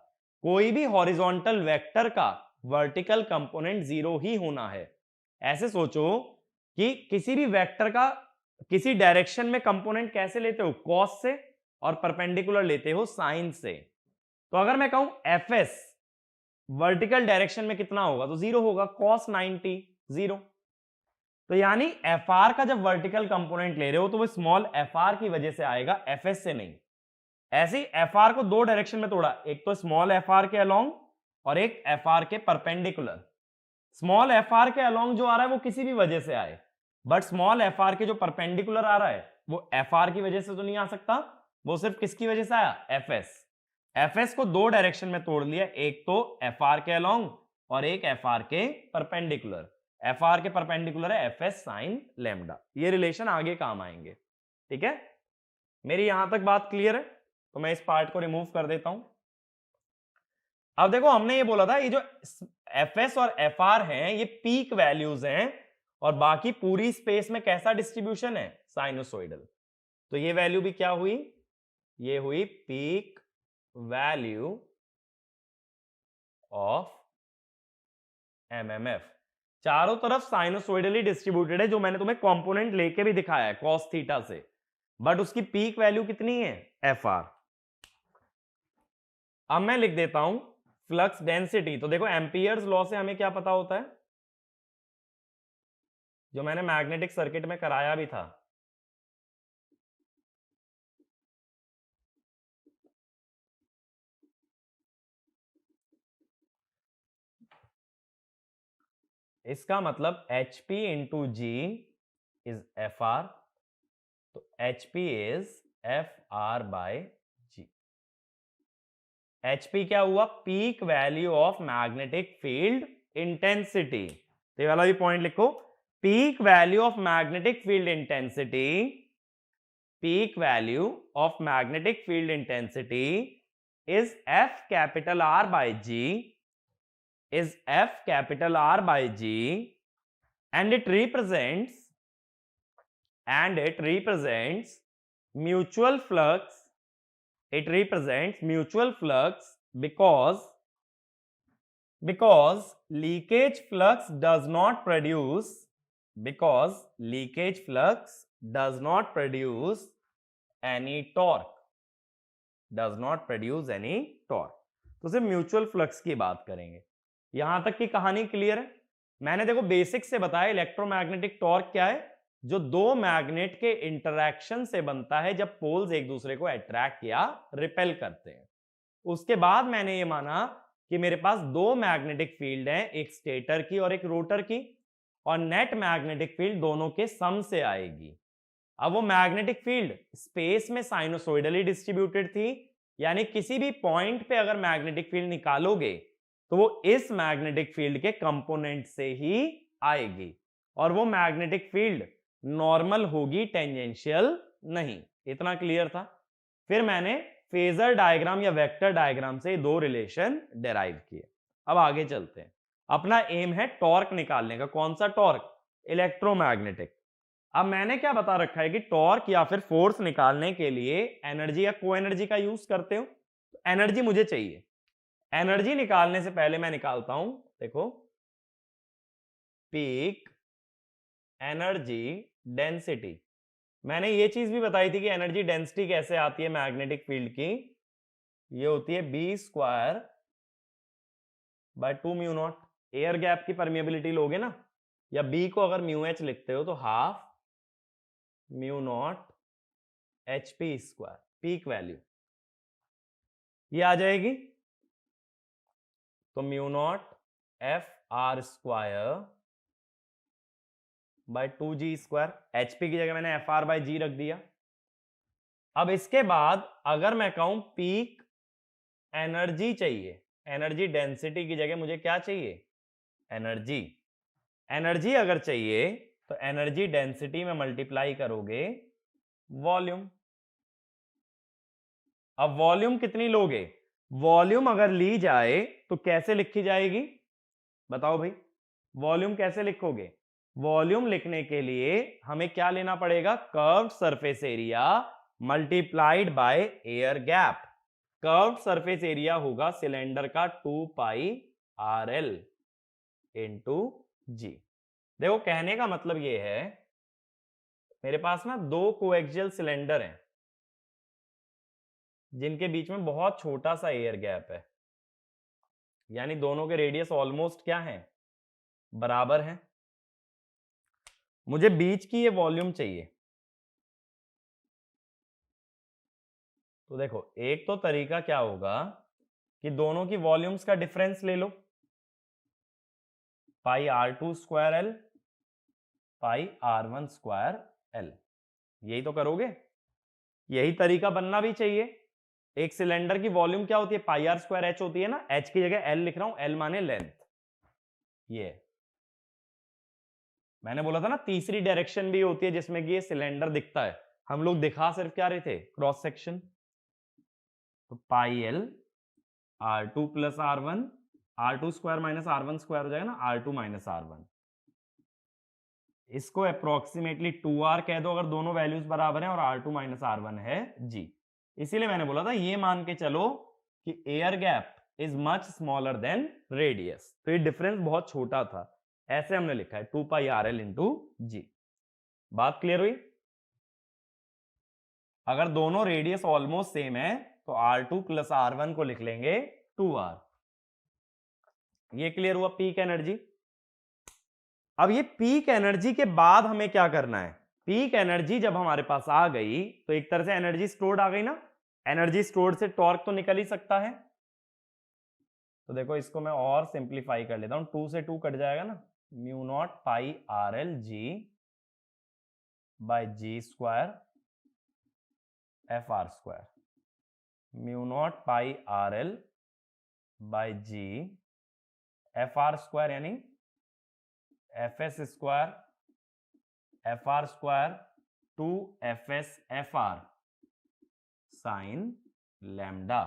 कोई भी हॉरिजॉन्टल वेक्टर का वर्टिकल कंपोनेंट जीरो ही होना है। ऐसे सोचो कि किसी भी वेक्टर का किसी डायरेक्शन में कंपोनेंट कैसे लेते हो? कॉस से, और परपेंडिकुलर लेते हो साइन से। तो अगर मैं कहूं एफ एस वर्टिकल डायरेक्शन में कितना होगा, तो जीरो होगा, cos 90 जीरो। तो यानी एफ आर का जब वर्टिकल कंपोनेंट ले रहे हो तो वो स्मॉल एफ आर की वजह से आएगा, एफ एस से नहीं। ऐसे ही एफ आर को दो डायरेक्शन में तोड़ा, एक तो स्मॉल एफ आर के अलोंग और एक एफ आर के परपेंडिकुलर। स्मॉल एफ आर के अलोंग जो आ रहा है वो किसी भी वजह से आए, बट स्मॉल एफ आर के जो परपेंडिकुलर आ रहा है वो एफ आर की वजह से तो नहीं आ सकता, वो सिर्फ किसकी वजह से आया? F S. एफ एस को दो डायरेक्शन में तोड़ लिया, एक तो एफ आर के अलोंग और एक एफ आर के परपेंडिकुलर। एफ आर के परपेंडिकुलर है एफ एस साइन लैम्डा। ये रिलेशन आगे काम आएंगे, ठीक है। मेरी यहां तक बात क्लियर है? तो मैं इस पार्ट को रिमूव कर देता हूं। अब देखो हमने ये बोला था ये जो एफ एस और एफ आर हैं ये पीक वैल्यूज हैं, और बाकी पूरी स्पेस में कैसा डिस्ट्रीब्यूशन है? साइनोसोइडल। तो ये वैल्यू भी क्या हुई? ये हुई पीक वैल्यू ऑफ एमएमएफ। चारों तरफ साइनोसोइडली डिस्ट्रीब्यूटेड है, जो मैंने तुम्हें कंपोनेंट लेके भी दिखाया है कॉस थीटा से, बट उसकी पीक वैल्यू कितनी है? F are. अब मैं लिख देता हूं फ्लक्स डेंसिटी। तो देखो एम्पियर्स लॉ से हमें क्या पता होता है, जो मैंने मैग्नेटिक सर्किट में कराया भी था। इसका मतलब HP into G is F R, तो HP is F R by G. HP क्या हुआ? Peak value of magnetic field intensity. तो ये वाला भी पॉइंट लिखो, peak value of magnetic field intensity, peak value of magnetic field intensity is F capital R by G, is F capital R by G, and it represents and it represents mutual flux. It represents mutual flux because leakage flux does not produce any torque. तो सिर्फ म्यूचुअल फ्लक्स की बात करेंगे। यहां तक की कहानी क्लियर है। मैंने देखो बेसिक से बताया इलेक्ट्रोमैग्नेटिक टॉर्क क्या है, जो दो मैग्नेट के इंटरैक्शन से बनता है जब पोल्स एक दूसरे को अट्रैक्ट या रिपेल करते हैं। उसके बाद मैंने ये माना कि मेरे पास दो मैग्नेटिक फील्ड हैं, एक स्टेटर की और एक रोटर की, और नेट मैग्नेटिक फील्ड दोनों के सम से आएगी। अब वो मैग्नेटिक फील्ड स्पेस में साइनोसॉइडली डिस्ट्रीब्यूटेड थी, यानी किसी भी पॉइंट पे अगर मैग्नेटिक फील्ड निकालोगे तो वो इस मैग्नेटिक फील्ड के कंपोनेंट से ही आएगी, और वो मैग्नेटिक फील्ड नॉर्मल होगी, टेंजेंशियल नहीं। इतना क्लियर था। फिर मैंने फेजर डायग्राम या वेक्टर डायग्राम से दो रिलेशन डेराइव किए। अब आगे चलते हैं। अपना एम है टॉर्क निकालने का। कौन सा टॉर्क? इलेक्ट्रोमैग्नेटिक। अब मैंने क्या बता रखा है कि टॉर्क या फिर फोर्स निकालने के लिए एनर्जी या को एनर्जी का यूज करते हो। तो एनर्जी मुझे चाहिए। एनर्जी निकालने से पहले मैं निकालता हूं, देखो, पीक एनर्जी डेंसिटी। मैंने ये चीज भी बताई थी कि एनर्जी डेंसिटी कैसे आती है मैग्नेटिक फील्ड की। ये होती है B square by 2 mu naught. Air gap की परमिएबिलिटी लोगे ना, या बी को अगर म्यू एच लिखते हो तो half mu naught H P square, peak value ये आ जाएगी। तो mu naught F R square by 2g square. HP की जगह मैंने एफ आर बाय जी रख दिया। अब इसके बाद अगर मैं कहूं पीक एनर्जी चाहिए, एनर्जी डेंसिटी की जगह मुझे क्या चाहिए? एनर्जी। एनर्जी अगर चाहिए तो एनर्जी डेंसिटी में मल्टीप्लाई करोगे वॉल्यूम। अब वॉल्यूम कितनी लोगे? वॉल्यूम अगर ली जाए तो कैसे लिखी जाएगी? बताओ भाई, वॉल्यूम कैसे लिखोगे? वॉल्यूम लिखने के लिए हमें क्या लेना पड़ेगा? Curved surface area multiplied by air gap. Curved surface area होगा सिलेंडर का 2 पाई आर एल इंटू जी। देखो, कहने का मतलब ये है, मेरे पास ना दो कोएक्सियल सिलेंडर हैं जिनके बीच में बहुत छोटा सा एयर गैप है, यानी दोनों के रेडियस ऑलमोस्ट क्या है? बराबर हैं। मुझे बीच की ये वॉल्यूम चाहिए। तो देखो, एक तो तरीका क्या होगा कि दोनों की वॉल्यूम्स का डिफरेंस ले लो, pi R two square L pi R one square L. यही तो करोगे, यही तरीका बनना भी चाहिए। एक सिलेंडर की वॉल्यूम क्या होती है? पाई आर स्क्वायर एच होती है ना। एच की जगह एल लिख रहा हूं, एल माने लेंथ। ये मैंने बोला था ना, तीसरी डायरेक्शन भी होती है जिसमें कि ये सिलेंडर दिखता है। हम लोग दिखा सिर्फ क्या रहे थे? Cross section. तो pi L R two plus R one, R two square minus R one square हो जाएगा ना, R two minus R one. इसको अप्रोक्सीमेटली 2r कह दो अगर दोनों वैल्यूज बराबर हैं और r2 माइनस आर वन है g। इसीलिए मैंने बोला था ये मान के चलो कि air gap is much smaller than radius, तो ये डिफरेंस बहुत छोटा था। ऐसे हमने लिखा है 2 पाई आर एल इंटू जी। बात क्लियर हुई? अगर दोनों रेडियस ऑलमोस्ट सेम है तो r2 प्लस r1 को लिख लेंगे 2r। ये क्लियर हुआ पीक एनर्जी। अब ये पीक एनर्जी के बाद हमें क्या करना है? पीक एनर्जी जब हमारे पास आ गई तो एक तरह से एनर्जी स्टोर्ड आ गई ना। एनर्जी स्टोर्ड से टॉर्क तो निकल ही सकता है। तो देखो, इसको मैं और सिंप्लीफाई कर लेता हूं, 2 से 2 कट जाएगा ना, mu naught pi R L G by G square F R square, mu naught pi R L by G F R square, यानी F S square F R square 2 F S F R sine lambda.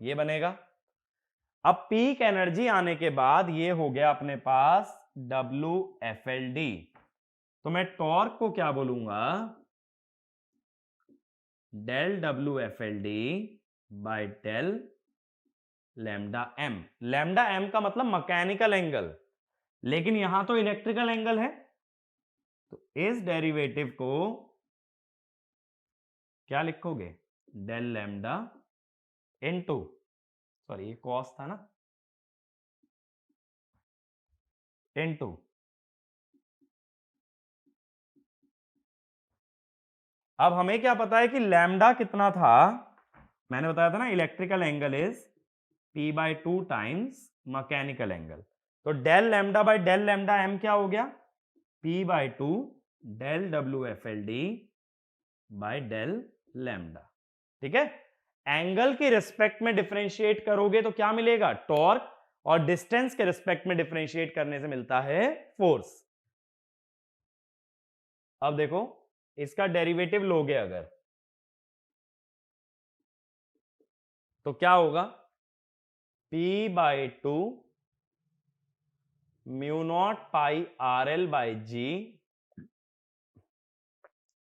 ये बनेगा। अब पीक एनर्जी आने के बाद ये हो गया अपने पास WFLD। तो मैं टॉर्क को क्या बोलूंगा, del W F L D by del lambda M. Lambda M का मतलब मैकेनिकल एंगल, लेकिन यहां तो इलेक्ट्रिकल एंगल है, तो इस डेरिवेटिव को क्या लिखोगे, डेल लैम्डा इनटू, सॉरी ये कॉस था ना, इनटू अब हमें क्या पता है कि लैम्डा कितना था, मैंने बताया था ना electrical angle is P by 2 times mechanical angle. तो del lambda by del lambda M क्या हो गया, P by 2 del W F L D by del lambda. ठीक है, एंगल के रिस्पेक्ट में डिफरेंशिएट करोगे तो क्या मिलेगा, टॉर्क, और डिस्टेंस के रिस्पेक्ट में डिफरेंशिएट करने से मिलता है फोर्स। अब देखो इसका डेरिवेटिव लोगे अगर, तो क्या होगा, P by 2 mu naught pi R L by G,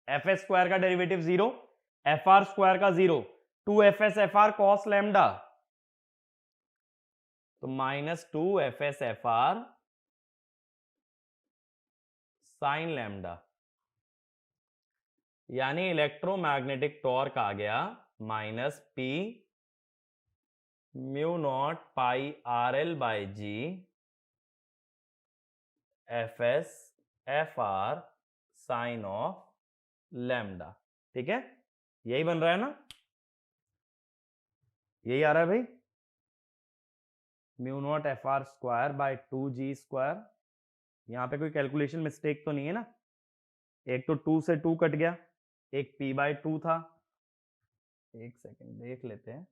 F S square का डेरिवेटिव 0, एफ आर स्क्वायर का 0, 2 F S F R cos lambda, तो -2 F S F R sine lambda, यानी इलेक्ट्रोमैग्नेटिक टॉर्क आ गया -P mu naught pi R L by G F S F R sine of lambda. ठीक है, यही बन रहा है ना, यही आ रहा है भाई, mu naught F R square by 2g square. यहां पे कोई कैलकुलेशन मिस्टेक तो नहीं है ना, एक तो 2 से 2 कट गया, एक P बाई 2 था, एक सेकंड देख लेते हैं।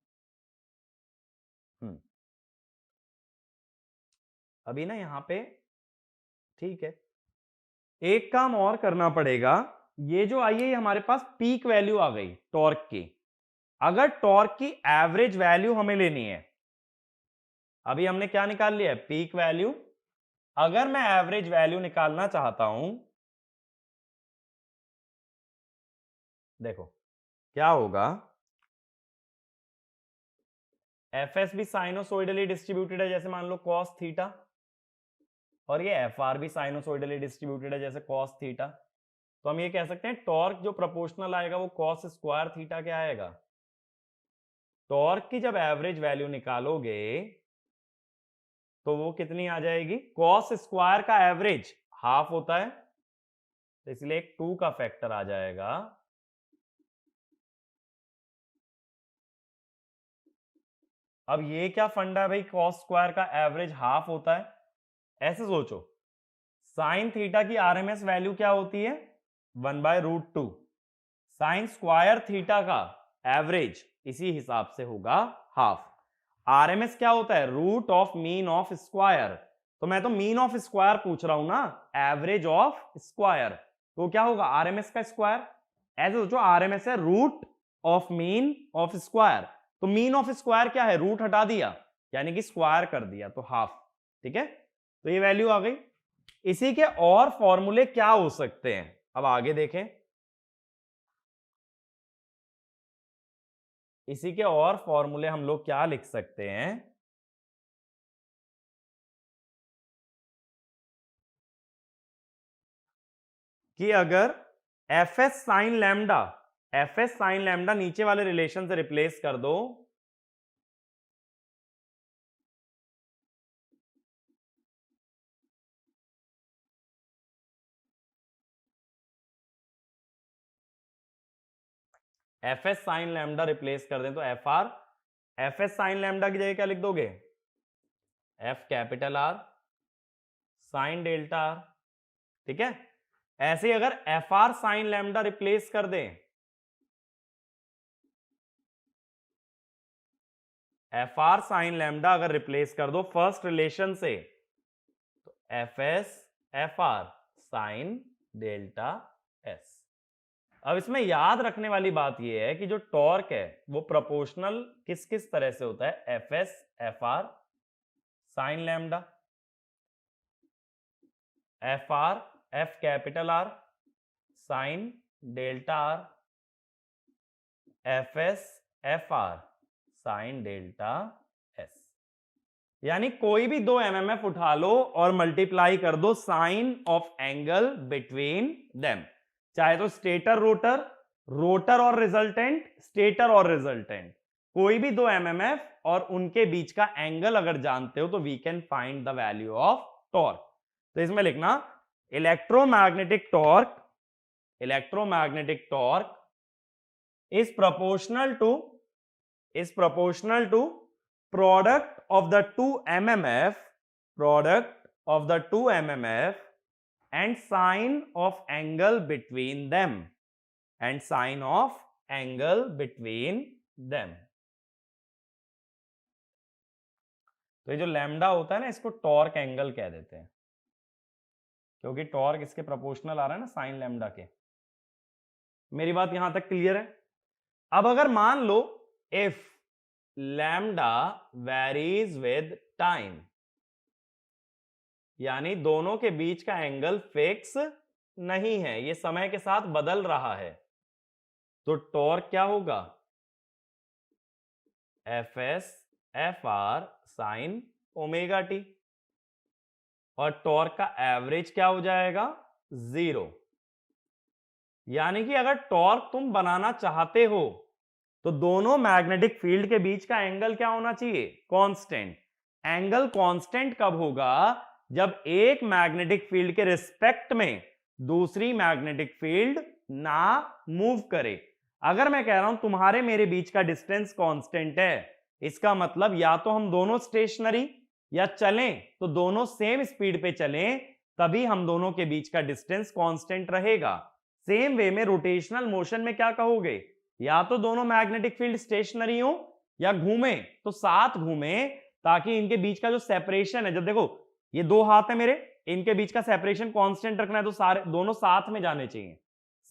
अभी ना यहां पे ठीक है, एक काम और करना पड़ेगा, ये जो आई है हमारे पास पीक वैल्यू आ गई टॉर्क की, अगर टॉर्क की एवरेज वैल्यू हमें लेनी है, अभी हमने क्या निकाल लिया है, पीक वैल्यू, अगर मैं एवरेज वैल्यू निकालना चाहता हूं, देखो क्या होगा, एफ एस भी साइनोसोइडली डिस्ट्रीब्यूटेड है जैसे मान लो कॉस थीटा, और ये एफ आर भी साइनोसोइडली डिस्ट्रीब्यूटेड है जैसे कॉस थीटा, तो हम ये कह सकते हैं टॉर्क जो प्रोपोर्शनल आएगा वो कॉस स्क्वायर थीटा क्या आएगा। टॉर्क की जब एवरेज वैल्यू निकालोगे तो वो कितनी आ जाएगी, कॉस स्क्वायर का एवरेज हाफ होता है, तो इसलिए एक 2 का फैक्टर आ जाएगा, अब ये क्या फंडा है भाई, कॉस स्क्वायर का एवरेज हाफ होता है, ऐसे सोचो, साइन थीटा की आरएमएस वैल्यू क्या होती है, 1/√2, साइन स्क्वायर थीटा का एवरेज इसी हिसाब से होगा हाफ, आरएमएस क्या होता है, root of mean of square, तो मैं तो मीन ऑफ स्क्वायर पूछ रहा हूं ना, एवरेज ऑफ स्क्वायर, तो क्या होगा आरएमएस का स्क्वायर, ऐसे सोचो आरएमएस है root of mean of square, तो मीन ऑफ स्क्वायर क्या है, रूट हटा दिया यानी कि स्क्वायर कर दिया, तो हाफ। ठीक है, तो ये वैल्यू आ गई। इसी के और फॉर्मूले क्या हो सकते हैं, अब आगे देखें, इसी के और फॉर्मूले हम लोग क्या लिख सकते हैं, कि अगर F S sine lambda, F S sine lambda नीचे वाले रिलेशन से रिप्लेस कर दो, F S sine lambda replace कर दें तो F R, F S sine lambda की जगह क्या लिख दोगे, F capital are sine delta are. ठीक है, ऐसे ही अगर F R sine lambda replace कर दें, एफ आर साइन लैम्डा अगर रिप्लेस कर दो फर्स्ट रिलेशन से, तो F S F R sine delta S. अब इसमें याद रखने वाली बात यह है कि जो टॉर्क है वो प्रोपोर्शनल किस किस तरह से होता है, F S F R sine lambda, F R F capital are sine delta R, F S F R sine delta S. यानी कोई भी दो एमएमएफ उठा लो और मल्टीप्लाई कर दो sine of angle between them, चाहे तो स्टेटर रोटर, रोटर और रिजल्टेंट, स्टेटर और रिजल्टेंट, कोई भी दो एमएमएफ और उनके बीच का एंगल अगर जानते हो तो we can find the value of torque. तो इसमें लिखना electromagnetic torque, electromagnetic torque is proportional to product of the two mmf, product of the two mmf and sine of angle between them, and sine of angle between them। तो ये जो लैम्डा होता है ना, इसको टॉर्क एंगल कह देते हैं, क्योंकि टॉर्क इसके प्रोपोर्शनल आ रहा है ना साइन लैम्डा के। मेरी बात यहां तक क्लियर है? अब अगर मान लो if lambda varies with time, यानी दोनों के बीच का एंगल फिक्स नहीं है, ये समय के साथ बदल रहा है, तो टॉर्क क्या होगा? F S F R sine omega T, और टॉर्क का एवरेज क्या हो जाएगा? 0। यानी कि अगर टॉर्क तुम बनाना चाहते हो तो दोनों मैग्नेटिक फील्ड के बीच का एंगल क्या होना चाहिए? कांस्टेंट। एंगल कांस्टेंट कब होगा? जब एक मैग्नेटिक फील्ड के रिस्पेक्ट में दूसरी मैग्नेटिक फील्ड ना मूव करे। अगर मैं कह रहा हूं तुम्हारे मेरे बीच का डिस्टेंस कांस्टेंट है, इसका मतलब या तो हम दोनों स्टेशनरी या चलें तो दोनों सेम स्पीड पे चलें, तभी हम दोनों के बीच का डिस्टेंस कांस्टेंट रहेगा। सेम वे में रोटेशनल मोशन में क्या कहोगे? या तो दोनों मैग्नेटिक फील्ड स्टेशनरी हो या घूमे तो साथ घूमे, ताकि इनके बीच का जो सेपरेशन है, जब देखो ये दो हाथ है मेरे, इनके बीच का सेपरेशन कांस्टेंट रखना है तो सारे दोनों साथ में जाने चाहिए,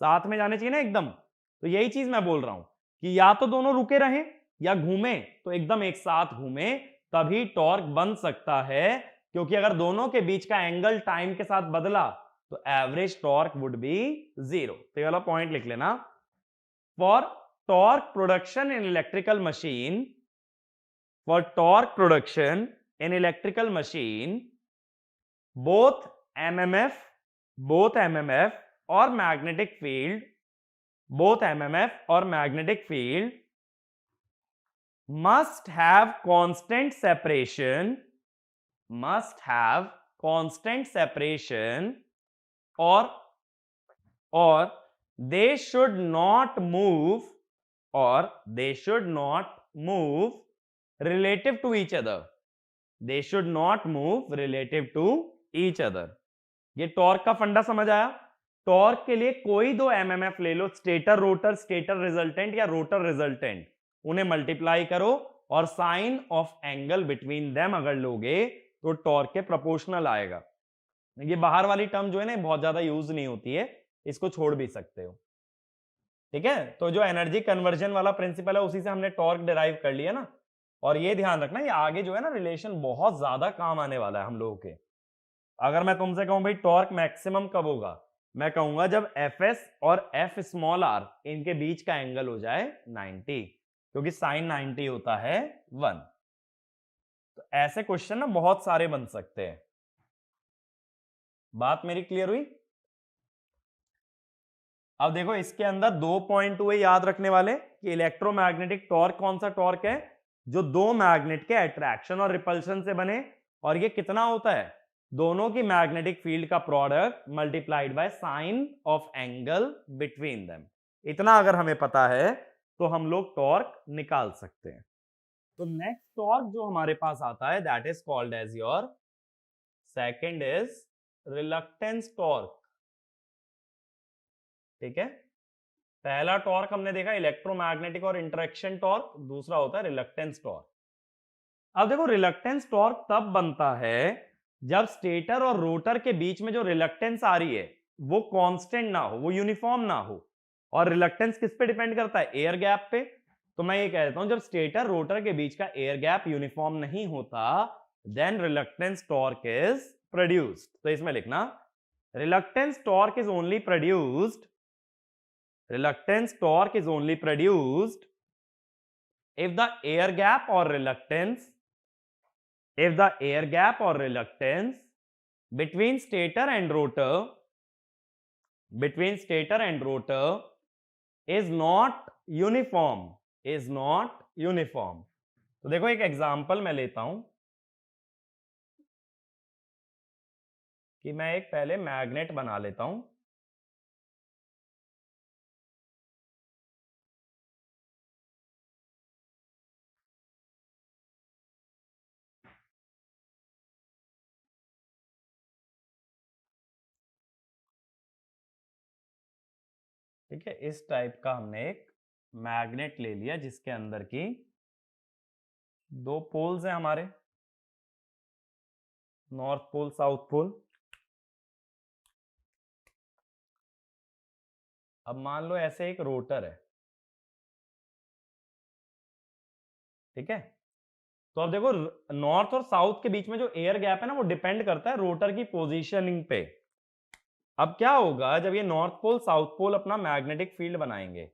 साथ में जाने चाहिए ना एकदम। तो यही चीज मैं बोल रहा हूं कि या तो दोनों रुके रहें या घूमे तो एकदम एक साथ घूमे, तभी टॉर्क बन सकता है। क्योंकि अगर दोनों के बीच का एंगल टाइम के साथ बदला तो एवरेज टॉर्क वुड बी 0। तो ये वाला पॉइंट लिख लेना। For torque production in electrical machine, for torque production in electrical machine, both mmf or magnetic field, both mmf or magnetic field must have constant separation, or they should not move, relative to each other, they should not move relative to each other। ये टॉर्क का फंडा समझ आया? टॉर्क के लिए कोई दो एमएमएफ ले लो, स्टेटर रोटर, स्टेटर रिजल्टेंट या रोटर रिजल्टेंट, उन्हें मल्टीप्लाई करो और sine of angle between them अगर लोगे तो टॉर्क के प्रोपोर्शनल आएगा। ये बाहर वाली टर्म जो है ना बहुत ज्यादा यूज नहीं होती है, इसको छोड़ भी सकते हो, ठीक है। तो जो एनर्जी कन्वर्जन वाला प्रिंसिपल है उसी से हमने टॉर्क डिराइव कर लिया ना। और ये ध्यान रखना, ये आगे जो है ना रिलेशन बहुत ज्यादा काम आने वाला है हम लोगों के। अगर मैं तुमसे कहूं भाई टॉर्क मैक्सिमम कब होगा, मैं कहूंगा जब एफ एस और एफ स्मॉल आर इनके बीच का एंगल हो जाए 90, क्योंकि साइन 90 होता है 1। तो ऐसे क्वेश्चन ना बहुत सारे बन सकते हैं। बात मेरी क्लियर हुई? अब देखो इसके अंदर 2 पॉइंट हुए याद रखने वाले कि इलेक्ट्रोमैग्नेटिक टॉर्क कौन सा टॉर्क है? जो दो मैग्नेट के अट्रैक्शन और रिपल्शन से बने, और ये कितना होता है? दोनों की मैग्नेटिक फील्ड का product multiplied by sine of angle between them. इतना अगर हमें पता है तो हम लोग टॉर्क निकाल सकते हैं। तो नेक्स्ट टॉर्क जो हमारे पास आता है that is called as your second is reluctance torque, ठीक है। पहला टॉर्क हमने देखा इलेक्ट्रोमैग्नेटिक और इंटरेक्शन टॉर्क, दूसरा होता है रिलक्टेंस टॉर्क। अब देखो रिलक्टेंस टॉर्क तब बनता है जब स्टेटर और रोटर के बीच में जो रिलक्टेंस आ रही है वो कांस्टेंट ना हो, वो यूनिफॉर्म ना हो। और रिलक्टेंस किस पे डिपेंड करता है? एयर गैप पे। तो मैं ये कह देता हूं जब स्टेटर रोटर के बीच का एयर गैप यूनिफॉर्म नहीं होता then reluctance torque is produced. तो इसमें लिखना reluctance torque is only produced if the air gap or reluctance between stator and rotor is not uniform. तो देखो एक एग्जांपल मैं लेता हूं कि मैं एक पहले मैग्नेट बना लेता हूं। ठीक है, इस टाइप का हमने एक मैग्नेट ले लिया जिसके अंदर की दो पोल्स हैं हमारे, नॉर्थ पोल साउथ पोल। अब मान लो ऐसे एक रोटर है, ठीक है। तो अब देखो नॉर्थ और साउथ के बीच में जो एयर गैप है ना वो डिपेंड करता है रोटर की पोजीशनिंग पे। अब क्या होगा जब ये नॉर्थ पोल साउथ पोल अपना मैग्नेटिक फील्ड बनाएंगे,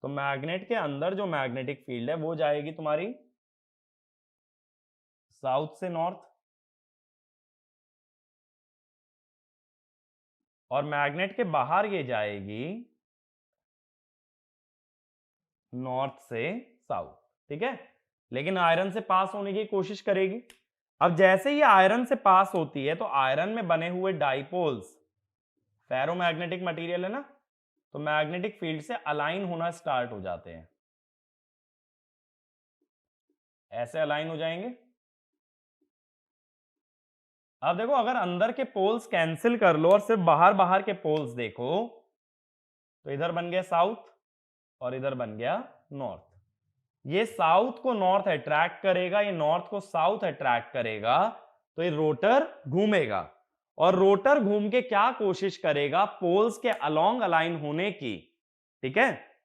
तो मैग्नेट के अंदर जो मैग्नेटिक फील्ड है वो जाएगी तुम्हारी साउथ से नॉर्थ, और मैग्नेट के बाहर ये जाएगी नॉर्थ से साउथ, ठीक है। लेकिन आयरन से पास होने की कोशिश करेगी। अब जैसे ये आयरन से पास होती है तो आयरन में बने हुए डाइपोल्स, फेरोमैग्नेटिक मटेरियल है ना, तो मैग्नेटिक फील्ड से अलाइन होना स्टार्ट हो जाते हैं, ऐसे अलाइन हो जाएंगे। अब देखो अगर अंदर के पोल्स कैंसिल कर लो और सिर्फ बाहर बाहर के पोल्स देखो, तो इधर बन गया साउथ और इधर बन गया नॉर्थ। ये साउथ को नॉर्थ अट्रैक्ट करेगा, ये नॉर्थ को साउथ अट्रैक्ट करेगा, तो ये रोटर घूमेगा और रोटर घूम के क्या कोशिश करेगा, पोल्स के अलोंग अलाइन होने की, ठीक है।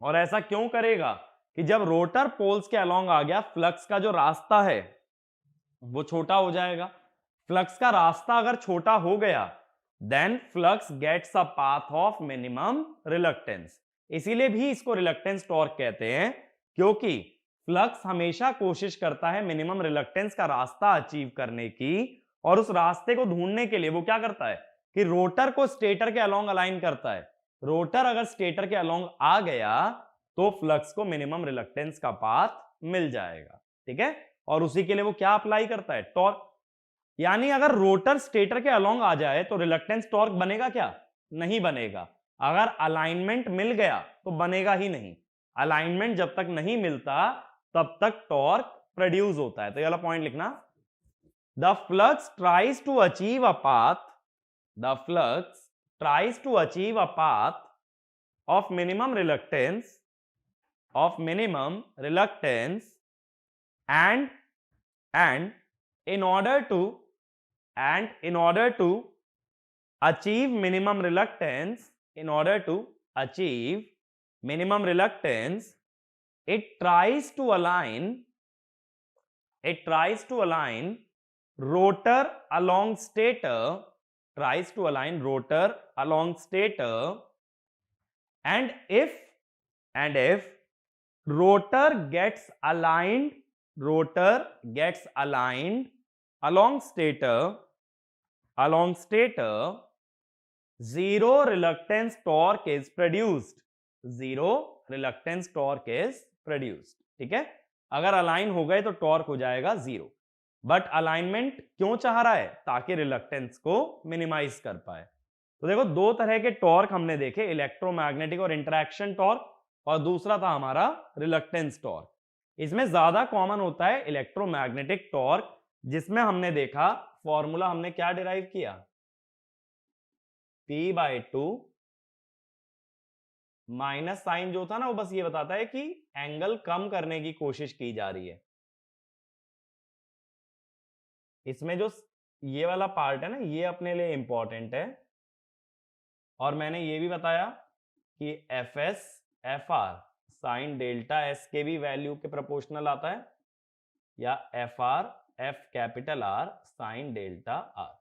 और ऐसा क्यों करेगा कि जब रोटर पोल्स के अलोंग आ गया, फ्लक्स का जो रास्ता है वो छोटा हो जाएगा। फ्लक्स का रास्ता अगर छोटा हो गया then flux gets a path of minimum reluctance. इसीलिए भी इसको रिलक्टेंस टॉर्क कहते हैं, क्योंकि फ्लक्स हमेशा कोशिश करता है मिनिमम रिलक्टेंस का रास्ता अचीव करने की, और उस रास्ते को ढूंढने के लिए वो क्या करता है कि रोटर को स्टेटर के अलोंग अलाइन करता है। रोटर अगर स्टेटर के अलोंग आ गया तो फ्लक्स को मिनिमम रिलक्टेंस का पाथ मिल जाएगा, ठीक है। और उसी के लिए वो क्या अप्लाई करता है, टॉर्क। यानी अगर रोटर स्टेटर के अलोंग आ जाए तो रिलक्टेंस टॉर्क बनेगा क्या, नहीं बनेगा। अगर अलाइनमेंट मिल गया तो बनेगा ही नहीं। अलाइनमेंट जब तक नहीं मिलता तब तक टॉर्क प्रोड्यूस होता है। तो ये वाला पॉइंट लिखना, the flux tries to achieve a path of minimum reluctance and in order to achieve minimum reluctance it tries to align rotor along stator and if rotor gets aligned along stator, zero reluctance torque is produced, ठीक है। अगर अलाइन हो गए तो टॉर्क हो जाएगा जीरो। बट अलाइनमेंट क्यों चाह रहा है, ताकि रिलक्टेंस को मिनिमाइज कर पाए। तो देखो दो तरह के टॉर्क हमने देखे, इलेक्ट्रोमैग्नेटिक और इंटरैक्शन टॉर्क, और दूसरा था हमारा रिलक्टेंस टॉर्क। इसमें ज्यादा कॉमन होता है इलेक्ट्रोमैग्नेटिक टॉर्क, जिसमें हमने देखा फॉर्मूला हमने क्या डिराइव किया, P/2 माइनस साइन जो था ना वो बस ये बताता है कि एंगल कम करने की कोशिश की जा रही है। इसमें जो ये वाला पार्ट है ना ये अपने लिए इंपॉर्टेंट है, और मैंने ये भी बताया कि F S F R sine delta S के भी वैल्यू के प्रोपोर्शनल आता है, या F R F capital are sine delta are.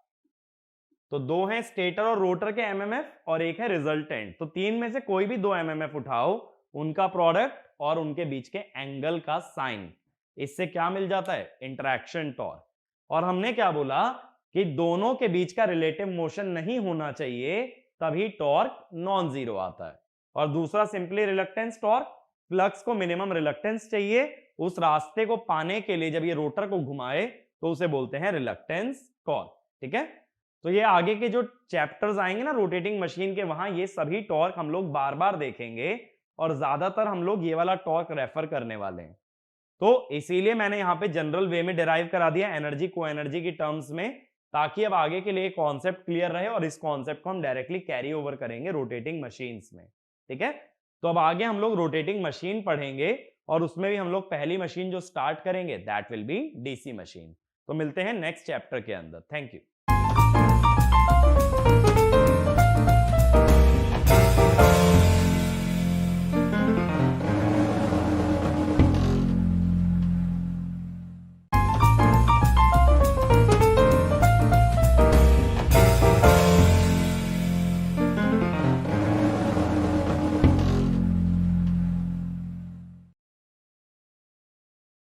तो दो हैं स्टेटर और रोटर के एमएमएफ और एक है रिजल्टेंट। तो तीन में से कोई भी दो एमएमएफ उठाओ, उनका प्रोडक्ट और उनके बीच के एंगल का साइन, इससे क्या मिल जाता है? Interaction torque. और हमने क्या बोला कि दोनों के बीच का रिलेटिव मोशन नहीं होना चाहिए, तभी टॉर्क नॉन जीरो आता है। और दूसरा सिंपली रिलक्टेंस टॉर्क, फ्लक्स को मिनिमम रिलक्टेंस चाहिए, उस रास्ते को पाने के लिए जब ये रोटर को घुमाए तो उसे बोलते हैं रिलक्टेंस टॉर्क। ठीक है, तो ये आगे के जो चैप्टर्स आएंगे ना रोटेटिंग मशीन के, वहां ये सभी टॉर्क हम लोग बार बार देखेंगे और ज्यादातर हम लोग ये वाला टॉर्क रेफर करने वाले हैं। तो इसीलिए मैंने यहां पे जनरल वे में डिराइव करा दिया एनर्जी को एनर्जी की टर्म्स में, ताकि अब आगे के लिए कॉन्सेप्ट क्लियर रहे और इस कॉन्सेप्ट को हम डायरेक्टली कैरी ओवर करेंगे रोटेटिंग मशीन्स में। ठीक है, तो अब आगे हम लोग रोटेटिंग मशीन पढ़ेंगे और उसमें भी हम लोग पहली मशीन जो स्टार्ट करेंगे that will be DC machine. तो मिलते हैं नेक्स्ट चैप्टर के अंदर। Thank you.